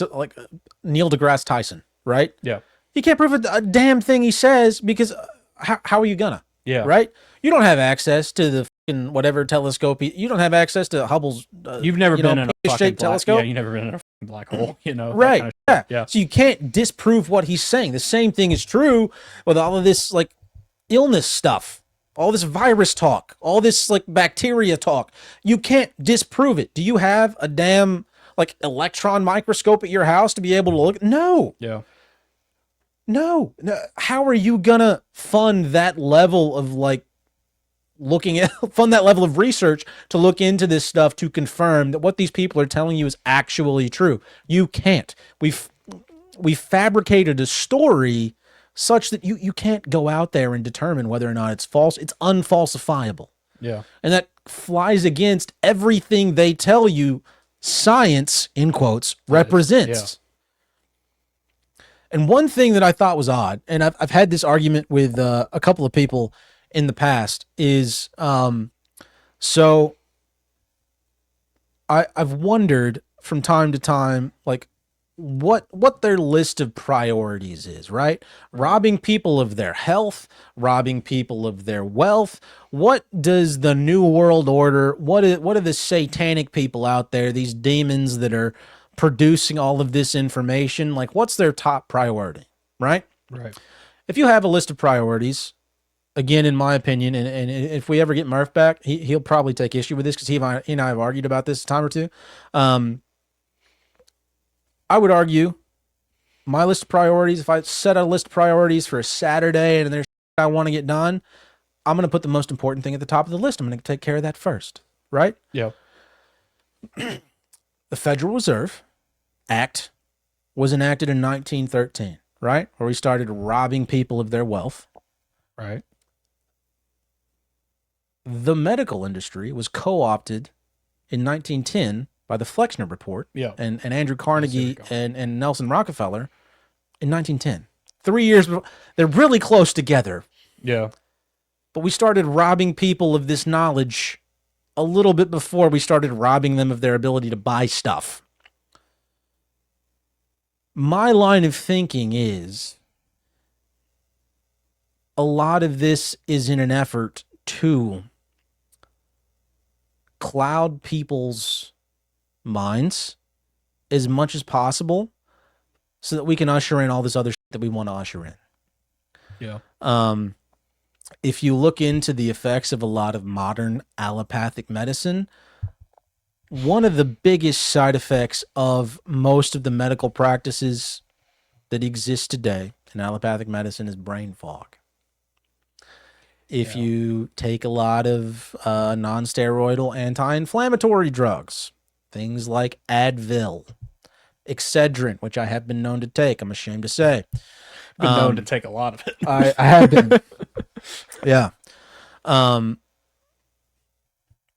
Neil deGrasse Tyson, right? Yeah. He can't prove a damn thing he says because how are you gonna? Yeah. Right? You don't have access to the fucking whatever telescope. You don't have access to Hubble's. You've never been in a fucking shaped telescope. Yeah, you've never been in a fucking black hole. You know, Right? That kind of shit. Yeah. Yeah. So you can't disprove what he's saying. The same thing is true with all of this like illness stuff, all this virus talk, all this like bacteria talk. You can't disprove it. Do you have a damn like electron microscope at your house to be able to look? No. Yeah. No. How are you gonna fund that level of like fund that level of research to look into this stuff to confirm that what these people are telling you is actually true? You can't. We fabricated a story such that you can't go out there and determine whether or not it's false. It's unfalsifiable. Yeah. And that flies against everything they tell you science, in quotes, represents. Yeah. And one thing that I thought was odd, and I've had this argument with a couple of people in the past, is so I've wondered from time to time, like, what their list of priorities is, right? Robbing people of their health, robbing people of their wealth. What does the New World Order, what are the satanic people out there, these demons that are producing all of this information, like what's their top priority, right? Right. If you have a list of priorities, again, in my opinion, and if we ever get Murph back, he'll probably take issue with this because he and I have argued about this a time or two. I would argue my list of priorities, if I set a list of priorities for a Saturday and there's I want to get done, I'm going to put the most important thing at the top of the list. I'm going to take care of that first, right? Yeah. The Federal Reserve Act was enacted in 1913, right? Where we started robbing people of their wealth. Right. The medical industry was co-opted in 1910 by the Flexner Report and Andrew Carnegie and Nelson Rockefeller in 1910. 3 years before. They're really close together. Yeah. But we started robbing people of this knowledge a little bit before we started robbing them of their ability to buy stuff. My line of thinking is a lot of this is in an effort to cloud people's minds as much as possible so that we can usher in all this other shit that we want to usher in. Yeah. If you look into the effects of a lot of modern allopathic medicine, one of the biggest side effects of most of the medical practices that exist today in allopathic medicine is brain fog. If you take a lot of non-steroidal anti-inflammatory drugs, things like Advil, Excedrin, which I have been known to take, I'm ashamed to say. Been known to take a lot of it. I have been. Yeah.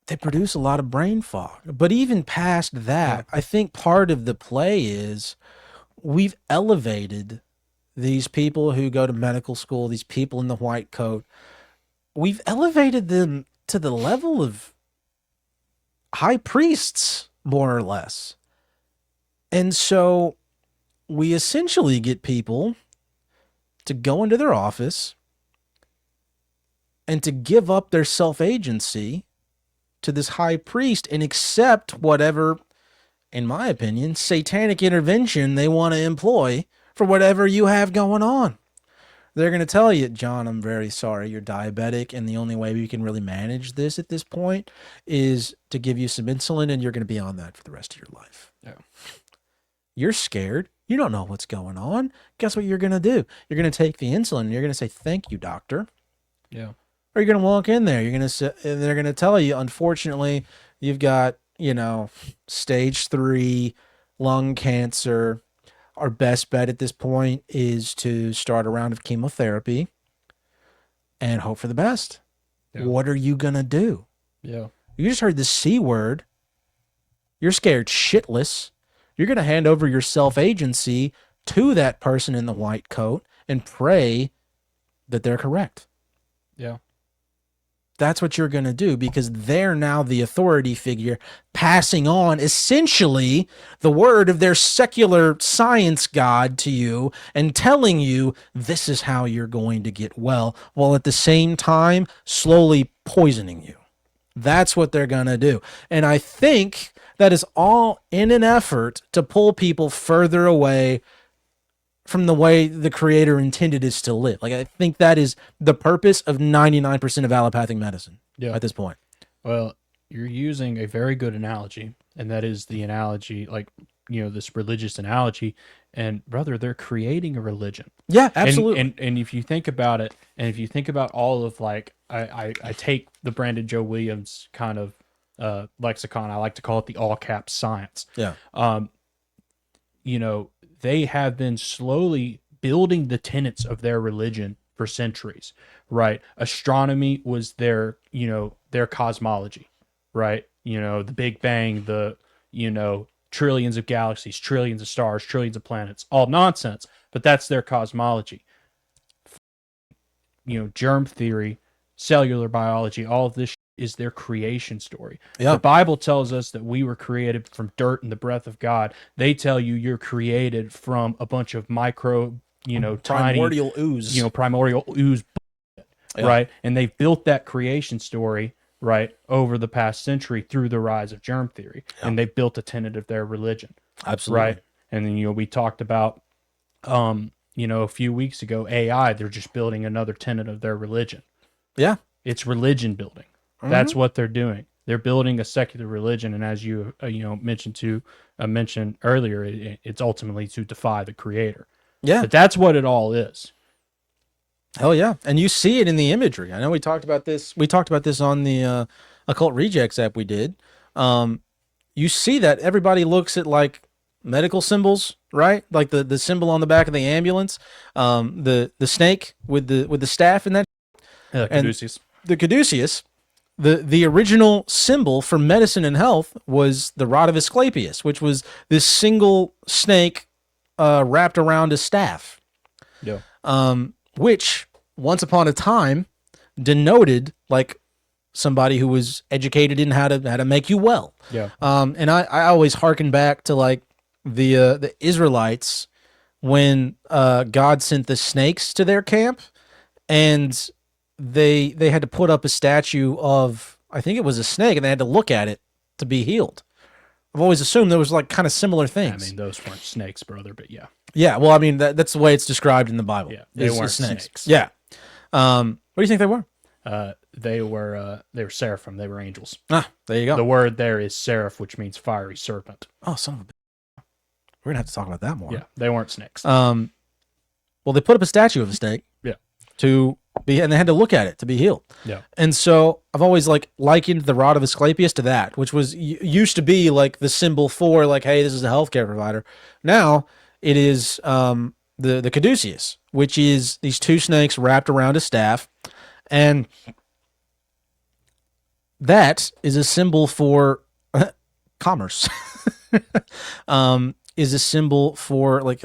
They produce a lot of brain fog. But even past that, I think part of the play is we've elevated these people who go to medical school, these people in the white coat. We've elevated them to the level of high priests, more or less. And so we essentially get people to go into their office and to give up their self-agency to this high priest and accept whatever, in my opinion, satanic intervention they want to employ for whatever you have going on. They're going to tell you, John, I'm very sorry, you're diabetic, and the only way we can really manage this at this point is to give you some insulin, and you're going to be on that for the rest of your life. Yeah. You're scared. You don't know what's going on. Guess what you're going to do? You're going to take the insulin, and you're going to say, thank you, doctor. Yeah. Or you're going to walk in there. You're going to say, and they're going to tell you, unfortunately, you've got, stage 3 lung cancer. Our best bet at this point is to start a round of chemotherapy and hope for the best. Yeah. What are you going to do? Yeah. You just heard the C word. You're scared shitless. You're going to hand over your self-agency to that person in the white coat and pray that they're correct. Yeah. That's what you're going to do, because they're now the authority figure passing on essentially the word of their secular science god to you and telling you this is how you're going to get well, while at the same time slowly poisoning you. That's what they're going to do. And I think that is all in an effort to pull people further away from the way the creator intended us to live. Like, I think that is the purpose of 99% of allopathic medicine at this point. Well, you're using a very good analogy, and that is the analogy, like, this religious analogy. And brother, they're creating a religion. Yeah, absolutely. And if you think about it, and if you think about all of, like, I take the Brandon Joe Williams kind of lexicon, I like to call it the all caps science. Yeah. They have been slowly building the tenets of their religion for centuries, right? Astronomy was their cosmology, right? The Big Bang, the, trillions of galaxies, trillions of stars, trillions of planets, all nonsense, but that's their cosmology. Germ theory, cellular biology, all of this is their creation story. Yeah. The Bible tells us that we were created from dirt and the breath of God. They tell you you're created from a bunch of micro, primordial tiny, ooze. Primordial ooze, Yeah. right? And they've built that creation story, right, over the past century through the rise of germ theory. Yeah. And they've built a tenet of their religion. Absolutely. Right. And then, we talked about, a few weeks ago, AI, they're just building another tenet of their religion. Yeah. It's religion building. That's what they're doing. They're building a secular religion, and as you mentioned earlier, it's ultimately to defy the creator. Yeah. But that's what it all is. Hell yeah. And you see it in the imagery. I know we talked about this. We talked about this on the Occult Rejects app we did. You see that everybody looks at like medical symbols, right? Like the symbol on the back of the ambulance, the snake with the staff in that. Caduceus. The caduceus. The original symbol for medicine and health was the rod of Asclepius, which was this single snake wrapped around a staff. Yeah. Which once upon a time denoted like somebody who was educated in how to make you well. Yeah. And I always hearken back to like the Israelites when God sent the snakes to their camp, and they had to put up a statue of, I think it was a snake, and they had to look at it to be healed. I've always assumed there was like kind of similar things. I mean, those weren't snakes, brother, but yeah. Yeah, well, I mean, that's the way it's described in the Bible. Yeah, they weren't snakes. Yeah. What do you think they were? They were seraphim. They were angels. Ah, there you go. The word there is seraph, which means fiery serpent. Oh, son of a bitch. We're going to have to talk about that more. Yeah, they weren't snakes. Well, they put up a statue of a snake. Yeah. And they had to look at it to be healed. Yeah. And so I've always like likened the rod of Asclepius to that, which was used to be like the symbol for like, hey, this is a healthcare provider. Now it is the caduceus, which is these two snakes wrapped around a staff, and that is a symbol for commerce. Is a symbol for like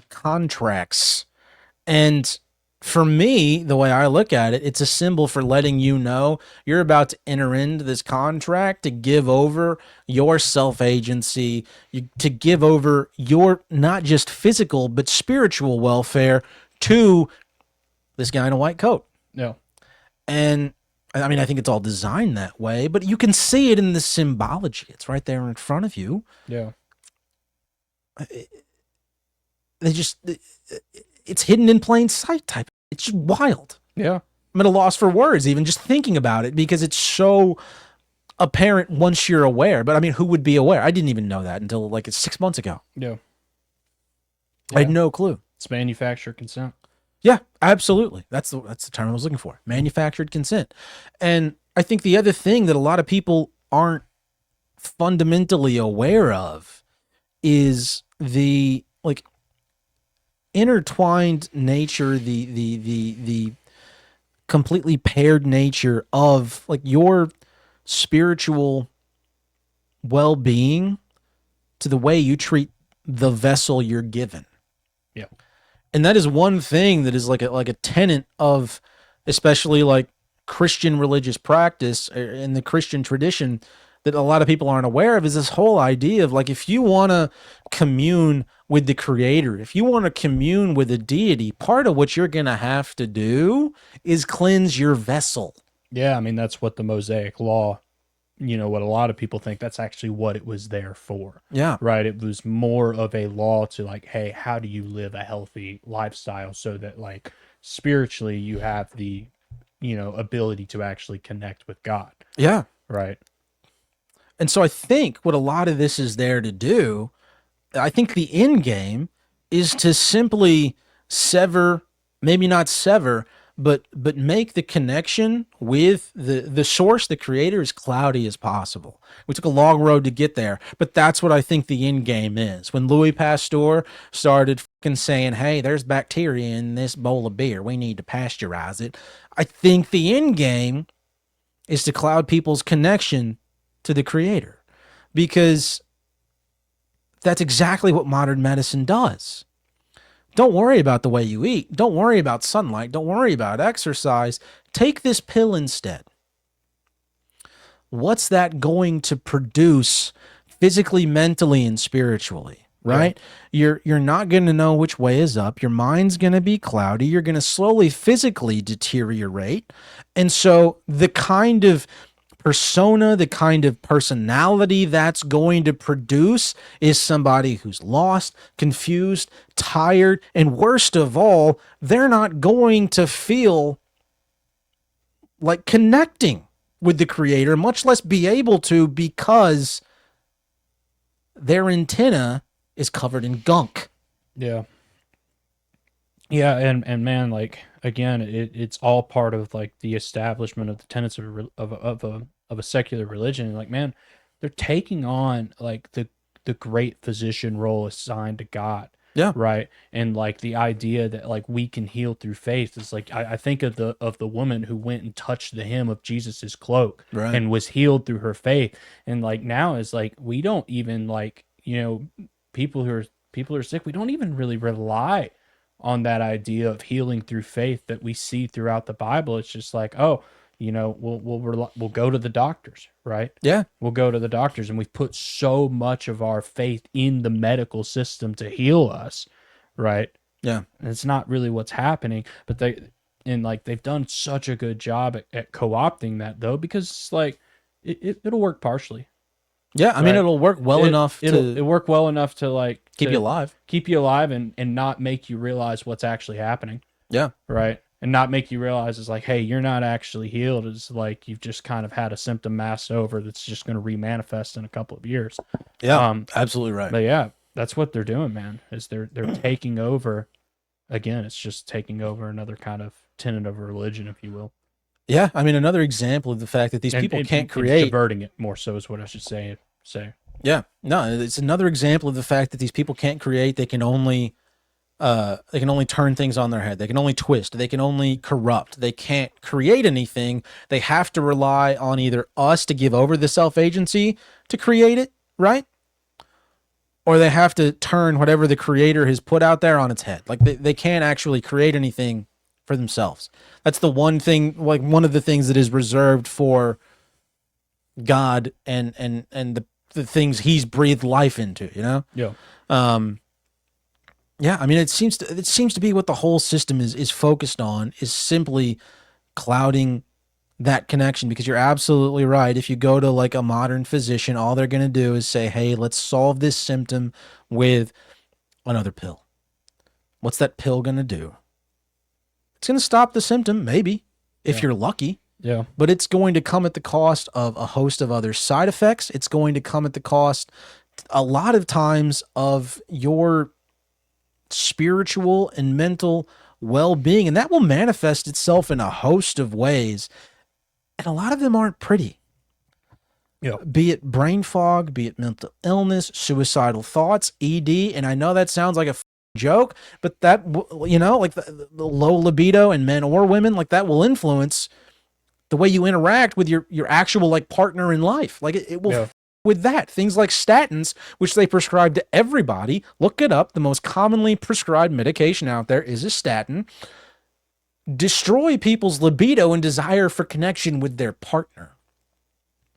contracts. And for me, the way I look at it, it's a symbol for letting you know you're about to enter into this contract to give over your self-agency, to give over your not just physical but spiritual welfare to this guy in a white coat. Yeah. And I mean, I think it's all designed that way, but you can see it in the symbology. It's right there in front of you. Yeah. It's hidden in plain sight type. It's just wild. Yeah. I'm at a loss for words even just thinking about it, because it's so apparent once you're aware. But I mean, who would be aware? I didn't even know that until like 6 months ago. Yeah. I had no clue. It's manufacturer consent. Yeah, absolutely. That's the term I was looking for. Manufactured consent. And I think the other thing that a lot of people aren't fundamentally aware of is the like intertwined nature, the completely paired nature of like your spiritual well-being to the way you treat the vessel you're given. Yeah. And that is one thing that is like a tenet of, especially like Christian religious practice in the Christian tradition that a lot of people aren't aware of is this whole idea of like, if you want to commune with the creator, if you want to commune with a deity, part of what you're going to have to do is cleanse your vessel. Yeah, I mean, that's what the Mosaic Law, what a lot of people think, that's actually what it was there for. Yeah. Right? It was more of a law to like, hey, how do you live a healthy lifestyle so that like spiritually you have the, ability to actually connect with God. Yeah. Right. And so I think what a lot of this is there to do, I think the end game is to simply sever, maybe not sever, but make the connection with the source, the creator, as cloudy as possible. We took a long road to get there, but that's what I think the end game is. When Louis Pasteur started fucking saying, hey, there's bacteria in this bowl of beer, we need to pasteurize it, I think the end game is to cloud people's connection to the creator, because that's exactly what modern medicine does. Don't worry about the way you eat. Don't worry about sunlight. Don't worry about exercise. Take this pill instead. What's that going to produce physically, mentally, and spiritually? Right? Yeah. You're not going to know which way is up. Your mind's going to be cloudy. You're going to slowly physically deteriorate. And so the kind of persona, the kind of personality that's going to produce is somebody who's lost, confused, tired, and worst of all, they're not going to feel like connecting with the creator, much less be able to, because their antenna is covered in gunk. Yeah. Yeah, and man, like, again, it's all part of like the establishment of the tenets of a secular religion. Like, man, they're taking on like the great physician role assigned to God. Yeah. Right. And like the idea that like we can heal through faith is like, I think of the woman who went and touched the hem of Jesus's cloak, right, and was healed through her faith. And like now is like, we don't even like, people who are sick, we don't even really rely on that idea of healing through faith that we see throughout the Bible. It's just like, oh, we'll go to the doctors, right? Yeah. We'll go to the doctors, and we've put so much of our faith in the medical system to heal us, right? Yeah. And it's not really what's happening, but they've done such a good job at co-opting that though, because like it'll work partially. Yeah, I mean, it'll work well enough it'll work well enough to like keep you alive. Keep you alive and not make you realize what's actually happening. Yeah. Right. And not make you realize it's like, hey, you're not actually healed. It's like you've just kind of had a symptom masked over that's just going to remanifest in a couple of years. Yeah, absolutely right. But yeah, that's what they're doing, man, is they're taking over. Again, it's just taking over another kind of tenet of religion, if you will. Yeah, I mean, another example of the fact that these people can't create. Diverting it more so is what I should say. Yeah, no, it's another example of the fact that these people can't create. They can only turn things on their head. They can only twist. They can only corrupt. They can't create anything. They have to rely on either us to give over the self-agency to create it, right? Or they have to turn whatever the creator has put out there on its head. Like they can't actually create anything for themselves. That's the one thing, like one of the things that is reserved for God and the things he's breathed life into, Yeah. Yeah, I mean, it seems to be what the whole system is focused on, is simply clouding that connection, because you're absolutely right. If you go to like a modern physician, all they're going to do is say, hey, let's solve this symptom with another pill. What's that pill going to do? It's going to stop the symptom, maybe, if you're lucky. Yeah. But it's going to come at the cost of a host of other side effects. It's going to come at the cost, a lot of times, of your spiritual and mental well-being. And that will manifest itself in a host of ways. And a lot of them aren't pretty. Yeah. Be it brain fog, be it mental illness, suicidal thoughts, ED. And I know that sounds like a joke, but that, like the low libido in men or women, like that will influence the way you interact with your actual like partner in life. Like it will with that. Things like statins, which they prescribe to everybody. Look it up. The most commonly prescribed medication out there is a statin. destroy people's libido and desire for connection with their partner.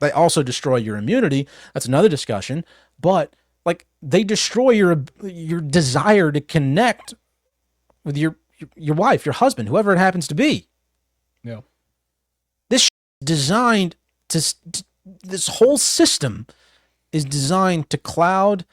They also destroy your immunity. That's another discussion. But like they destroy your desire to connect with your wife, your husband, whoever it happens to be. Yeah. This is designed this whole system is designed to cloud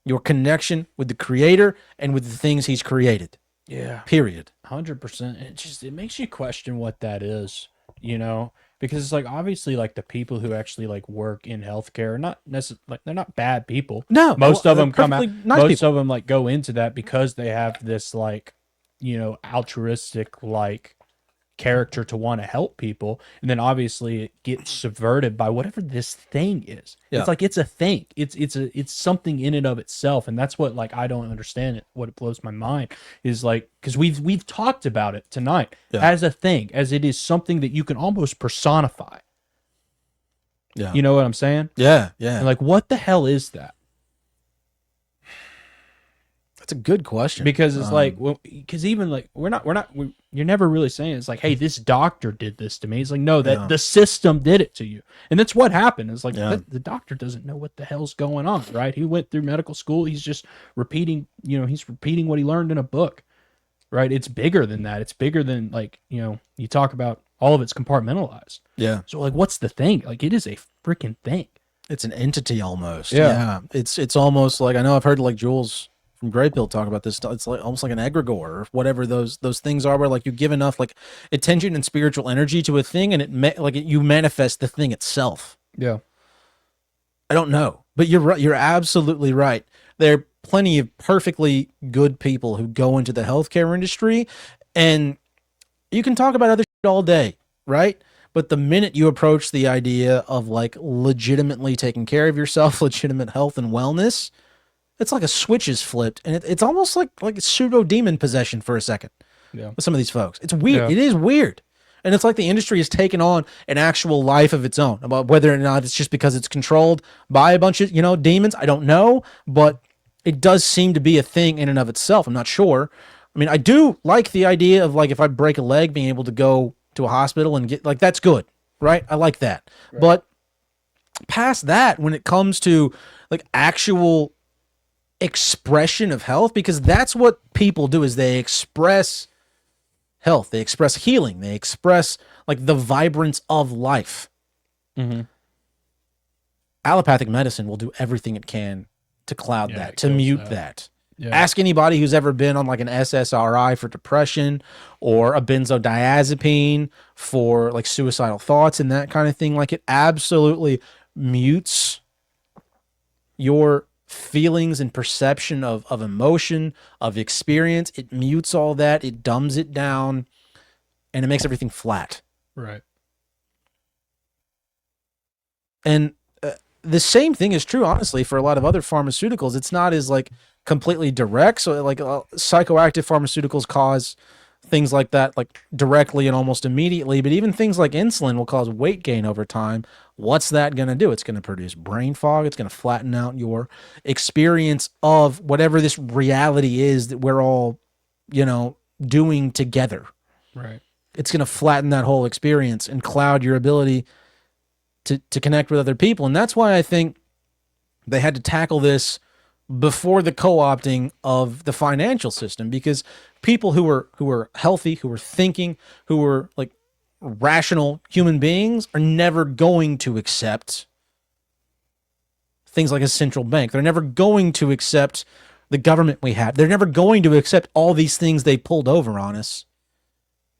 your connection with the creator and with the things he's created. Yeah. Period. 100%. It makes you question what that is, you know, because it's like obviously like the people who actually like work in healthcare are not necessarily like they're not bad people. No, most of them they're come out. perfectly nice Most people. of them like go into that because they have this like, you know, altruistic like character to want to help people, and then obviously it gets subverted by whatever this thing is. Yeah. It's like it's a thing. It's something in and of itself, and that's what like I don't understand it. What it blows my mind is like because we've talked about it tonight as a thing, as it is something that you can almost personify. Yeah. You know what I'm saying? Yeah. Yeah. And like, what the hell is that? That's a good question. Because it's like, because even like you're never really saying it's like, hey, this doctor did this to me. It's like, no, that the system did it to you, and that's what happened. It's like the doctor doesn't know what the hell's going on, right? He went through medical school. He's just repeating, you know, he's repeating what he learned in a book, right? It's bigger than that. It's bigger than like, you know, you talk about all of it's compartmentalized. Yeah. So like, what's the thing? Like, it is a freaking thing. It's an entity almost. Yeah. It's almost like I know I've heard like Jules from Grey Pill talk about this. It's like almost like an egregore or whatever those things are, where like you give enough like attention and spiritual energy to a thing, and you manifest the thing itself. Yeah. I don't know, but you're right. You're absolutely right. There are plenty of perfectly good people who go into the healthcare industry, and you can talk about other shit all day, right? But the minute you approach the idea of like legitimately taking care of yourself, legitimate health and wellness, it's like a switch is flipped, and it's almost like pseudo demon possession for a second. Yeah. With some of these folks, it's weird. Yeah. It is weird, and it's like the industry has taken on an actual life of its own. About whether or not it's just because it's controlled by a bunch of demons, I don't know, but it does seem to be a thing in and of itself. I'm not sure. I mean, I do like the idea of like if I break a leg, being able to go to a hospital and get like that's good, right? I like that, right. But past that, when it comes to like actual expression of health, because that's what people do is they express health, they express healing, they express like the vibrance of life. Mm-hmm. Allopathic medicine will do everything it can to cloud that, to mute that. Yeah. Ask anybody who's ever been on like an SSRI for depression or a benzodiazepine for like suicidal thoughts and that kind of thing. Like it absolutely mutes your feelings and perception of emotion, of experience. It mutes all that. It dumbs it down, and it makes everything flat. Right. And the same thing is true, honestly, for a lot of other pharmaceuticals. It's not as like completely direct. So like psychoactive pharmaceuticals cause things like that, like directly and almost immediately. But even things like insulin will cause weight gain over time. What's that going to do? It's going to produce brain fog. It's going to flatten out your experience of whatever this reality is that we're all, doing together. Right. It's going to flatten that whole experience and cloud your ability to connect with other people. And that's why I think they had to tackle this before the co-opting of the financial system, because people who were healthy, who were thinking, who were like rational human beings are never going to accept things like a central bank. They're never going to accept the government we have. They're never going to accept all these things they pulled over on us.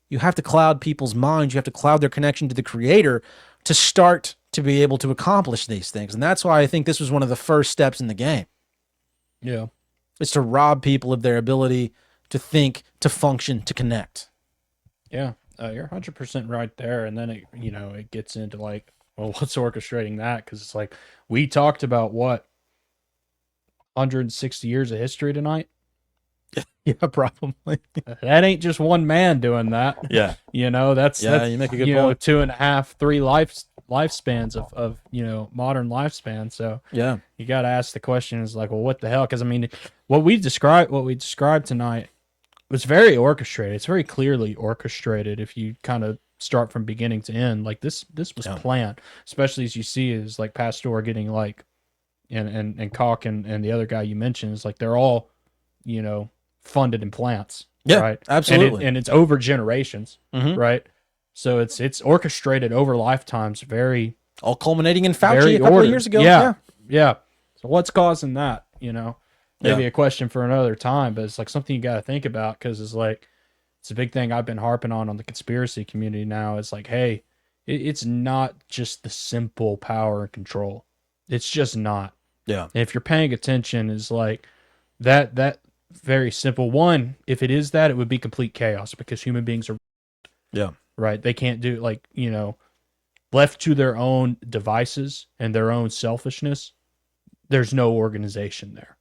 You have to cloud people's minds. You have to cloud their connection to the creator to start to be able to accomplish these things. And that's why I think this was one of the first steps in the game. Yeah. It's to rob people of their ability to think, to function, to connect. Yeah. You're 100% right there. And then it gets into like, well, what's orchestrating that? Because it's like, we talked about what, 160 years of history tonight? Yeah, probably. That ain't just one man doing that. Yeah. That's you make a good point. 2.5, 3 lifespans of modern lifespan. So yeah, you got to ask the question is like, well, what the hell? Because I mean, what we described tonight it's very orchestrated. It's very clearly orchestrated if you kind of start from beginning to end. Like this was planned, especially as you see is like Pasteur getting like and Koch and the other guy you mentioned is like they're all, you know, funded in plants. Yeah, right. absolutely. And it's over generations, Mhm. right? So it's orchestrated over lifetimes, very All culminating in Fauci very a couple of ordered. years ago. Yeah. So what's causing that? You know, maybe Yeah. a question for another time, but it's like something you got to think about because it's like it's a big thing I've been harping on the conspiracy community now. It's like, hey, it's not just the simple power and control. It's just not. Yeah. And if you're paying attention, is like that very simple one. If it is that, it would be complete chaos because human beings are Yeah. right. They can't do like, you know, left to their own devices and their own selfishness. There's no organization there.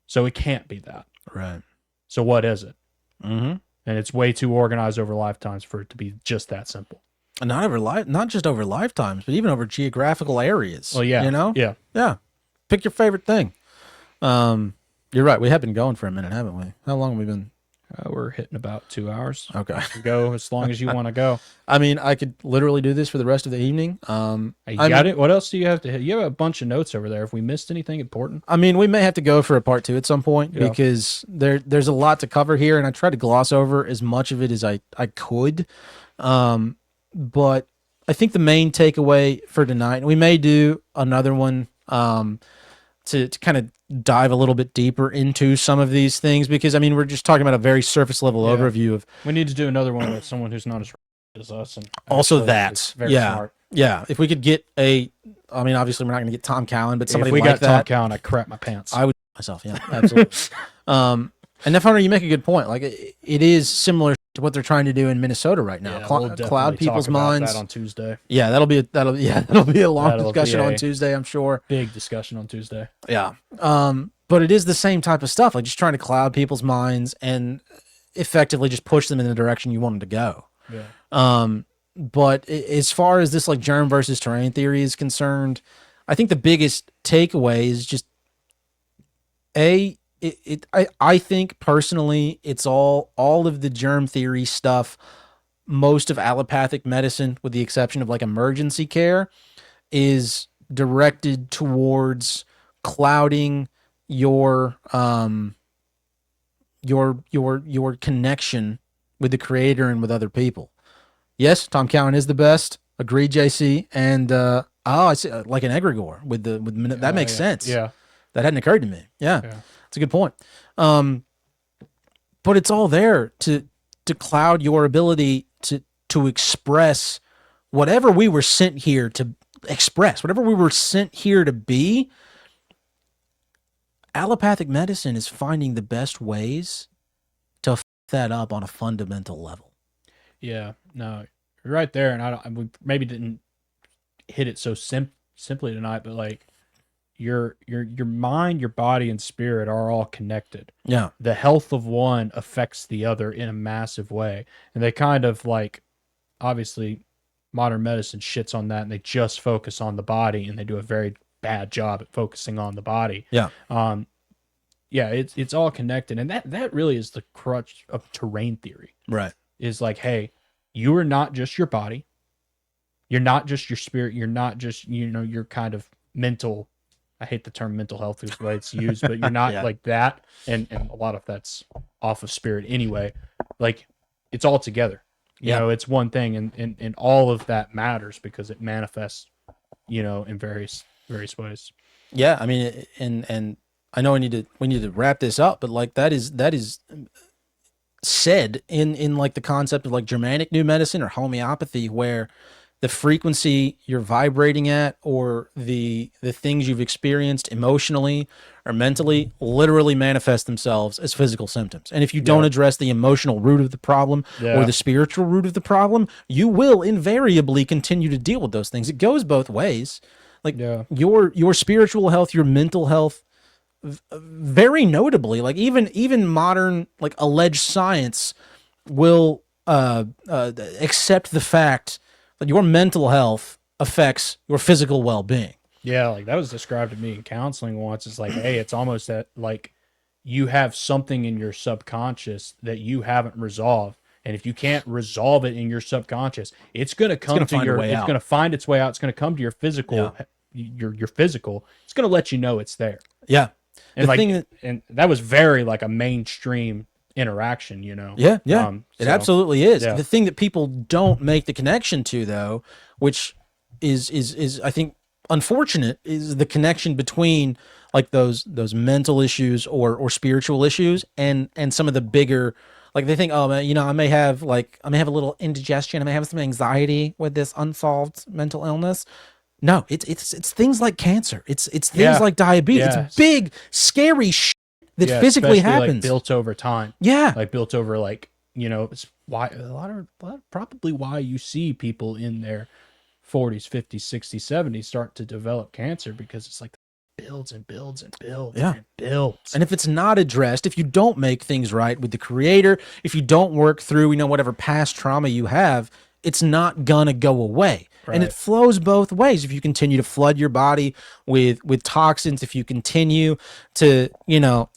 So it can't be that. Right. So what is it? Mm-hmm. And it's way too organized over lifetimes for it to be just that simple. And not just over lifetimes, but even over geographical areas. Well, yeah. You know? Yeah. Yeah. Pick your favorite thing. You're right. We have been going for a minute, haven't we? How long have we been? We're hitting about 2 hours. Okay. Go as long as you want to go. I mean, I could literally do this for the rest of the evening. You got it? What else do you have to hit? You have a bunch of notes over there. If we missed anything important? I mean, we may have to go for a part 2 at some point Yeah. because there's a lot to cover here, and I tried to gloss over as much of it as I could. But I think the main takeaway for tonight, and we may do another one to kind of dive a little bit deeper into some of these things because, I mean, we're just talking about a very surface level Yeah. overview of We need to do another one with someone who's not as us. And also actually that. is very Yeah. smart. Yeah. If we could get I mean, obviously we're not going to get Tom Cowan, but somebody if we like got Tom that. Cowan, I crap my pants. I would myself, yeah, absolutely. And Hunter, you make a good point. Like it is similar to what they're trying to do in Minnesota right now. Yeah, we'll definitely Cloud people's talk about minds. that on Tuesday. Yeah, that'll be a long That'll discussion be on a- Tuesday, I'm sure. Big discussion on Tuesday. Yeah. But it is the same type of stuff, like just trying to cloud people's minds and effectively just push them in the direction you want them to go. Yeah. But as far as this like germ versus terrain theory is concerned, I think the biggest takeaway is just I think personally it's all of the germ theory stuff, most of allopathic medicine, with the exception of like emergency care, is directed towards clouding your connection with the creator and with other people. Yes, Tom Cowan is the best. Agreed, JC. And I see like an egregore with that makes sense. Yeah. That hadn't occurred to me. Yeah. Yeah. That's a good point. But it's all there to cloud your ability to express whatever we were sent here to express, whatever we were sent here to be. Allopathic medicine is finding the best ways to f that up on a fundamental level. Yeah. No, you're right there. And we maybe didn't hit it so simply tonight, but like your mind, your body, and spirit are all connected. Yeah. The health of one affects the other in a massive way. And they kind of like, obviously, modern medicine shits on that and they just focus on the body and they do a very bad job at focusing on the body. Yeah. Yeah, it's all connected. And that really is the crutch of terrain theory. Right. Is like, hey, you are not just your body. You're not just your spirit. You're not just, your kind of mental. I hate the term mental health is the way it's used, but you're not Yeah. like that. And a lot of that's off of spirit anyway. Like it's all together. You know, it's one thing and all of that matters because it manifests, in various ways. Yeah. I mean, and I know we need to wrap this up, but like that is said in like the concept of like Germanic new medicine or homeopathy, where the frequency you're vibrating at or the things you've experienced emotionally or mentally literally manifest themselves as physical symptoms. And if you don't address the emotional root of the problem or the spiritual root of the problem, you will invariably continue to deal with those things. It goes both ways. Like your spiritual health, your mental health, very notably, like even modern like alleged science will accept the fact that your mental health affects your physical well-being. Yeah, like that was described to me in counseling once. It's like, hey, it's almost that like you have something in your subconscious that you haven't resolved. And if you can't resolve it in your subconscious, it's going to come gonna to find a your, way it's out. going to find its way out. It's going to come to your physical, your physical. It's going to let you know it's there. Yeah. And The thing that, and that was very like a mainstream interaction, you know? yeah, yeah, it So, absolutely is. yeah. The thing that people don't make the connection to, though, which is I think unfortunate, is the connection between like those mental issues or spiritual issues and some of the bigger, like they think, oh man, you know, I may have a little indigestion, I may have some anxiety with this unsolved mental illness. No, it's things like cancer. It's things Yeah. like diabetes. Yeah. It's big, scary shit that Yeah, physically especially, like, happens. built over time. Yeah. Like built over, like, you know, it's why probably why you see people in their 40s, 50s, 60s, 70s start to develop cancer, because it's like builds and builds and builds and builds. And if it's not addressed, if you don't make things right with the creator, if you don't work through, you know, whatever past trauma you have, it's not gonna go away. Right. And it flows both ways. If you continue to flood your body with toxins, if you continue to, you know,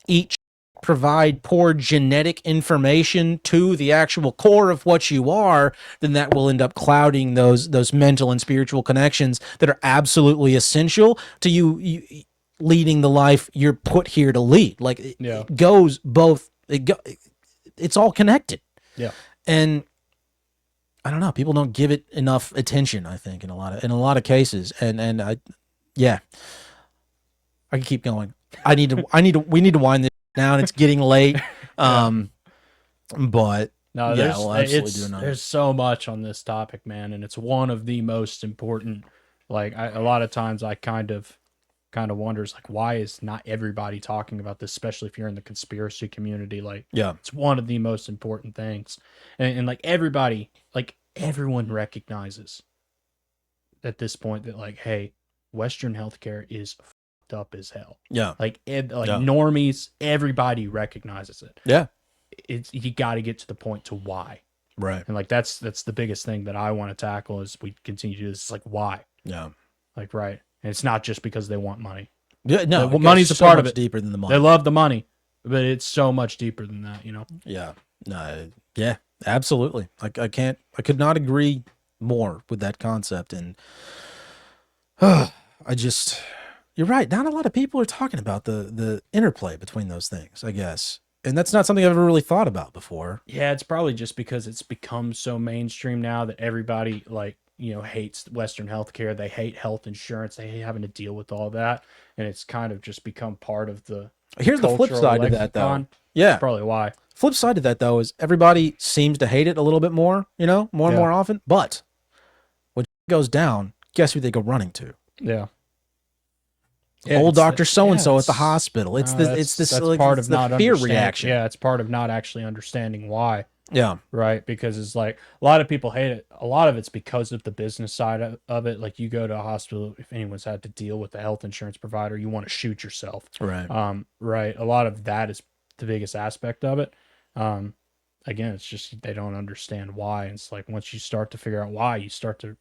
provide poor genetic information to the actual core of what you are, then that will end up clouding those mental and spiritual connections that are absolutely essential to you leading the life you're put here to lead. Like it goes both. It's all connected. Yeah. And I don't know. People don't give it enough attention, I think, in a lot of cases. And I can keep going. we need to wind this down. It's getting late. But No, yeah, we'll absolutely do another. there's so much on this topic, man, and it's one of the most important. Like, a lot of times I kind of wonders, like, why is not everybody talking about this, especially if you're in the conspiracy community? Like, Yeah. it's one of the most important things, and like everybody, like everyone recognizes at this point that, like, hey, Western healthcare is fucked up as hell. Yeah. Like normies, everybody recognizes it. Yeah. It's, you got to get to the point to why. Right. And like that's the biggest thing that I want to tackle as we continue to do this. It's like, why? Yeah. Like, right. And it's not just because they want money. Yeah. No, Well, money's a so part of much it. deeper than the money. They love the money, but it's so much deeper than that, you know? Yeah. No. Yeah. Absolutely. I could not agree more with that concept. And you're right. Not a lot of people are talking about the interplay between those things, I guess. And that's not something I've ever really thought about before. Yeah, it's probably just because it's become so mainstream now that everybody, like, you know, hates Western healthcare. They hate health insurance. They hate having to deal with all that. And it's kind of just become part of the Here's the flip cultural side to that, though. lexicon. Yeah. That's probably why. Flip side to that, though, is everybody seems to hate it a little bit more, you know, more and more often. But when goes down, guess who they go running to? Yeah. Old Dr. So-and-so at the hospital. It's that's like, part it's of the not fear understanding- reaction. Yeah, it's part of not actually understanding why. Yeah. Right, because it's like a lot of people hate it. A lot of it's because of the business side of it. Like, you go to a hospital, if anyone's had to deal with the health insurance provider, you want to shoot yourself. Right. Right. A lot of that is the biggest aspect of it. Again, it's just they don't understand why. And it's like, once you start to figure out why, you start to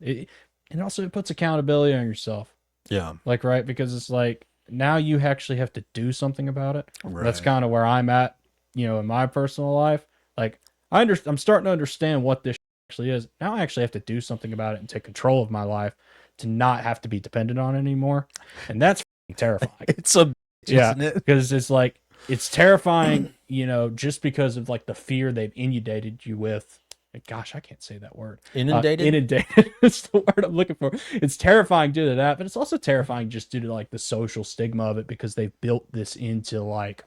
and also it puts accountability on yourself. Yeah. Like, right, because it's like now you actually have to do something about it. Right. That's kind of where I'm at, you know, in my personal life. Like, I'm starting to understand what this actually is. Now I actually have to do something about it and take control of my life to not have to be dependent on it anymore. And that's terrifying. It's a bitch, isn't it? Because it's like, it's terrifying, you know, just because of like the fear they've inundated you with. Gosh, I can't say that word. Inundated? Inundated. It's the word I'm looking for. It's terrifying due to that, but it's also terrifying just due to like the social stigma of it, because they've built this into like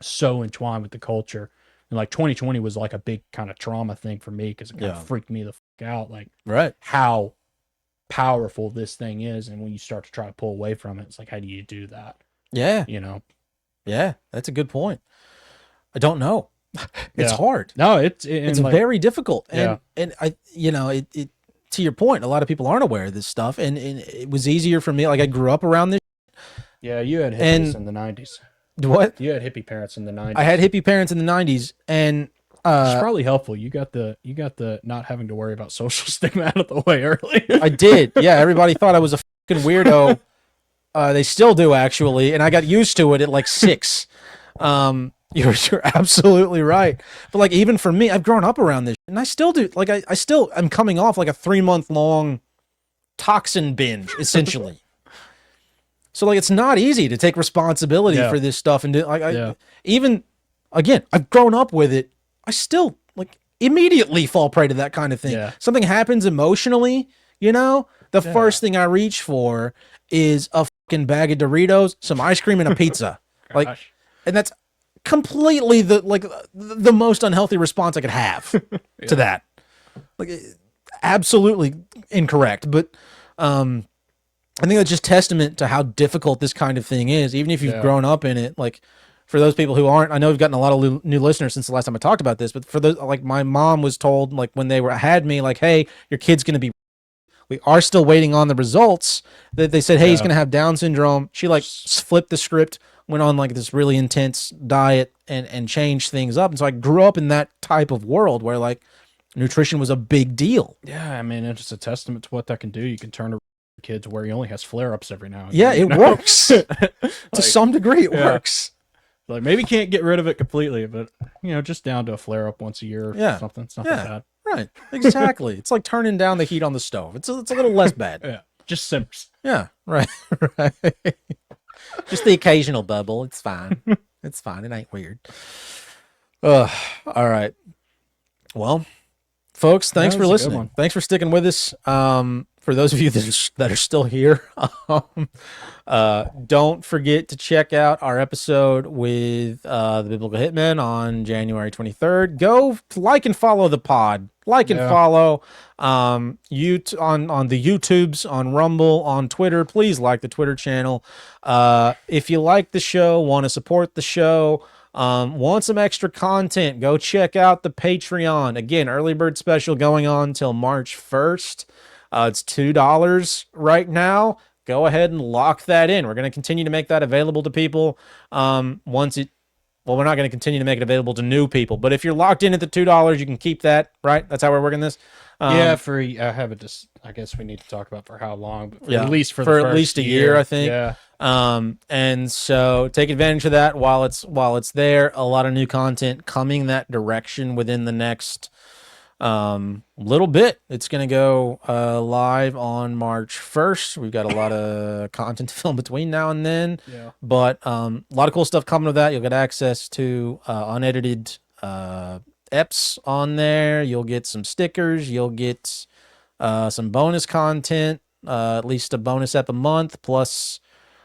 so entwined with the culture. And like 2020 was like a big kind of trauma thing for me, because it kind of freaked me the fuck out. Like, right, how powerful this thing is. And when you start to try to pull away from it, it's like, how do you do that? Yeah. You know? Yeah, that's a good point. I don't know. It's hard. No, it's like, very difficult. And I, you know, it to your point, a lot of people aren't aware of this stuff, and it was easier for me. Like, I grew up around this. Yeah, you had hippies in the 90s. What? You had hippie parents in the 90s. I had hippie parents in the 90s, and it's probably helpful. You got the not having to worry about social stigma out of the way early. I did. Yeah, everybody thought I was a fucking weirdo. They still do actually, and I got used to it at like 6. You're absolutely right. But like even for me, I've grown up around this, and I still do. Like I still am coming off like a 3-month long toxin binge, essentially. So like it's not easy to take responsibility for this stuff, and even again, I've grown up with it. I still like immediately fall prey to that kind of thing. Yeah. Something happens emotionally, the first thing I reach for is a fucking bag of Doritos, some ice cream, and a pizza. Like, and that's completely the most unhealthy response I could have to that. Like, absolutely incorrect. But I think that's just testament to how difficult this kind of thing is, even if you've grown up in it. Like, for those people who aren't, I know we've gotten a lot of new listeners since the last time I talked about this, but for those, like, my mom was told, like, when they had me, like, hey, your kid's going to be, we are still waiting on the results. That they said, hey, he's going to have Down syndrome. She like flipped the script, went on like this really intense diet and changed things up. And so I grew up in that type of world where like nutrition was a big deal. Yeah, I mean, it's just a testament to what that can do. You can turn a kid to where he only has flare-ups every now and then. Yeah, it works. To like, some degree, it works. Like, maybe can't get rid of it completely, but, just down to a flare-up once a year or something. It's not that bad. Right, exactly. It's like turning down the heat on the stove. It's a little less bad. Yeah, just simmers. Yeah, right. Just the occasional bubble. It's fine. It's fine. It ain't weird. All right. Well, folks, thanks for listening. Thanks for sticking with us. For those of you that are still here, don't forget to check out our episode with the Biblical Hitmen on January 23rd. Go like and follow the pod. Like and follow on the YouTubes, on Rumble, on Twitter. Please like the Twitter channel. If you like the show, want to support the show, want some extra content, go check out the Patreon. Again, early bird special going on till March 1st. It's $2 right now. Go ahead and lock that in. We're going to continue to make that available to people. We're not going to continue to make it available to new people, but if you're locked in at the $2, you can keep that, right? That's how we're working this. I guess we need to talk about for how long, but at least for at least a year, I think. Yeah. And so take advantage of that while it's there. A lot of new content coming that direction within the next little bit. It's going to go live on March 1st. We've got a lot of content to film between now and then, but a lot of cool stuff coming with that. You'll get access to unedited eps on there. You'll get some stickers. You'll get some bonus content, at least a bonus ep a month, plus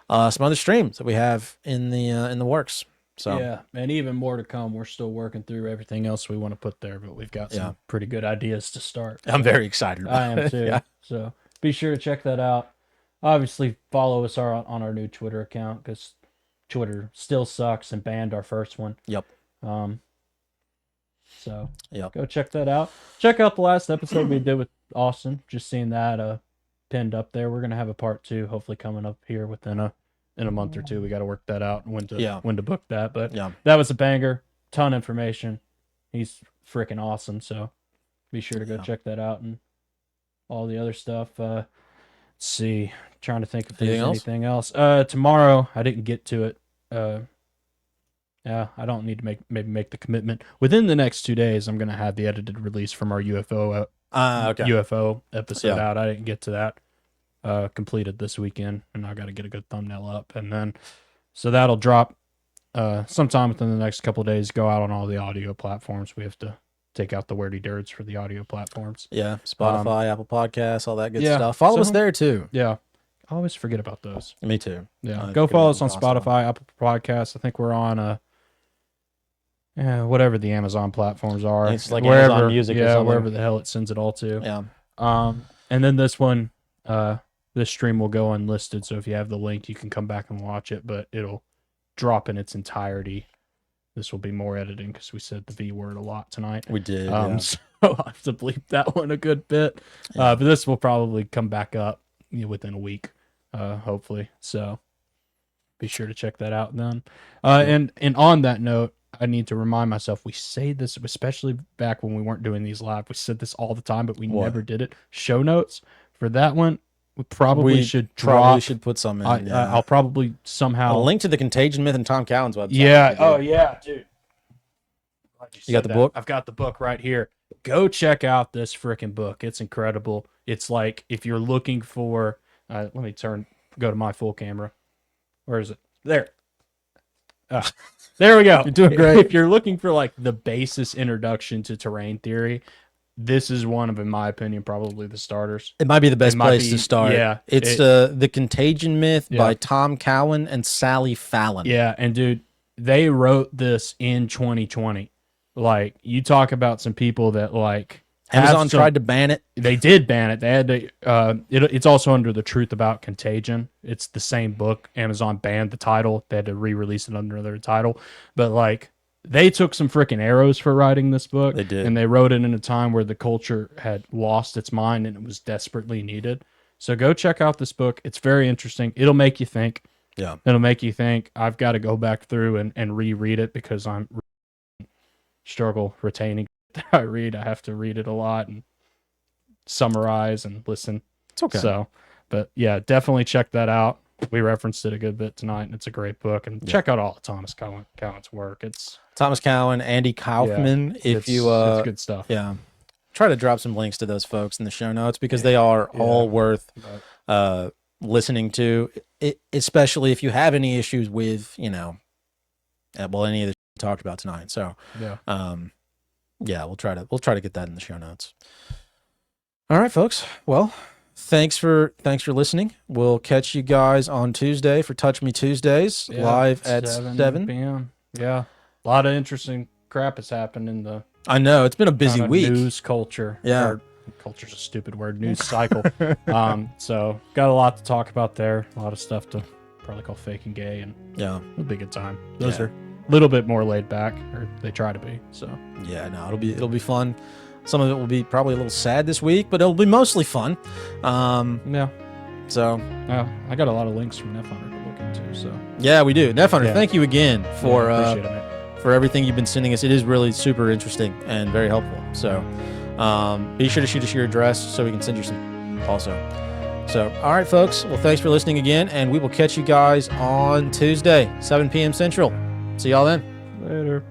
some other streams that we have in the works. So yeah, and even more to come. We're still working through everything else we want to put there, but we've got some pretty good ideas to start. I'm very excited about I am too. Yeah. So be sure to check that out. Obviously, follow us on our new Twitter account, because Twitter still sucks and banned our first one. Yep. So go check that out. Check out the last episode we did with Austin. Just seeing that pinned up there. We're gonna have a part 2 hopefully coming up here within a month or 2. We got to work that out, when to book that. But that was a banger. Ton of information. He's freaking awesome. So be sure to go check that out, and all the other stuff. Let's see. Trying to think if there's anything else. Tomorrow, I didn't get to it. I don't need to make the commitment. Within the next 2 days, I'm gonna have the edited release from our UFO UFO episode out. I didn't get to that. Completed this weekend, and I got to get a good thumbnail up, and then so that'll drop sometime within the next couple of days. Go out on all the audio platforms. We have to take out the wordy dirts for the audio platforms. Yeah, Spotify, Apple Podcasts, all that good stuff. Follow us there too. Yeah, I always forget about those. Me too. Yeah, go follow us on Spotify, Apple Podcasts. I think we're on whatever the Amazon platforms are. It's like wherever, Amazon Music, or something. Wherever the hell it sends it all to. Yeah. And then this one. This stream will go unlisted, so if you have the link, you can come back and watch it, but it'll drop in its entirety. This will be more editing, because we said the V word a lot tonight. We did. So I'll have to bleep that one a good bit. But this will probably come back up within a week, hopefully. So be sure to check that out then. And on that note, I need to remind myself, we say this, especially back when we weren't doing these live. We said this all the time, but we never did it. Show notes for that one, we probably We should probably drop. should put some in. Yeah. I'll probably somehow A link to the Contagion myth and Tom Cowan's website. Yeah. Oh yeah, dude. Glad You got said the that. book? I've got the book right here. Go check out this freaking book. It's incredible. It's like if you're looking for. Let me go to my full camera. Where is it? There. There we go. You're doing great. If you're looking for like the basis introduction to terrain theory, this is one of, in my opinion, probably the starters. It might be the best It might place be- to start. yeah, It's the Contagion myth Yeah. by Tom Cowan and Sally Fallon. Yeah, and dude, they wrote this in 2020. Like, you talk about some people that like have Amazon some- tried to ban it. They did ban it. They had to. It's also under the Truth About Contagion. It's the same book. Amazon banned the title. They had to re-release it under their title. But like, they took some freaking arrows for writing this book. They did. And they wrote it in a time where the culture had lost its mind and it was desperately needed. So go check out this book. It's very interesting. It'll make you think. Yeah. It'll make you think. I've got to go back through and reread it because I'm struggle retaining that I read. I have to read it a lot and summarize and listen. It's okay. So, but yeah, definitely check that out. We referenced it a good bit tonight, and it's a great book. And check out all of Thomas Cowan's work. It's Thomas Cowan, Andy Kaufman. If you it's good stuff. yeah, try to drop some links to those folks in the show notes because they are all worth listening to. Especially if you have any issues with any of the we talked about tonight. So Yeah. we'll try to get that in the show notes. All right, folks. Well, thanks for listening. We'll catch you guys on Tuesday for Touch Me Tuesdays live at 7 p.m. Yeah, a lot of interesting crap has happened in the I know it's been a busy kinda week. news culture. Yeah. Or culture's a stupid word. News cycle. So got a lot to talk about there. A lot of stuff to probably call fake and gay, and Yeah. it'll be a good time. Those Yeah. are a little bit more laid back, or they try to be. So Yeah, no, it'll be fun. Some of it will be probably a little sad this week, but it'll be mostly fun. yeah, So I got a lot of links from Neff Hunter to look into. So yeah, we do. Neff Hunter, Yeah. thank you again for appreciate it, man. for everything you've been sending us. It is really super interesting and very helpful. So be sure to shoot us your address so we can send you some also. So all right, folks. Well, thanks for listening again, and we will catch you guys on Tuesday, 7 p.m. Central. See y'all then. Later.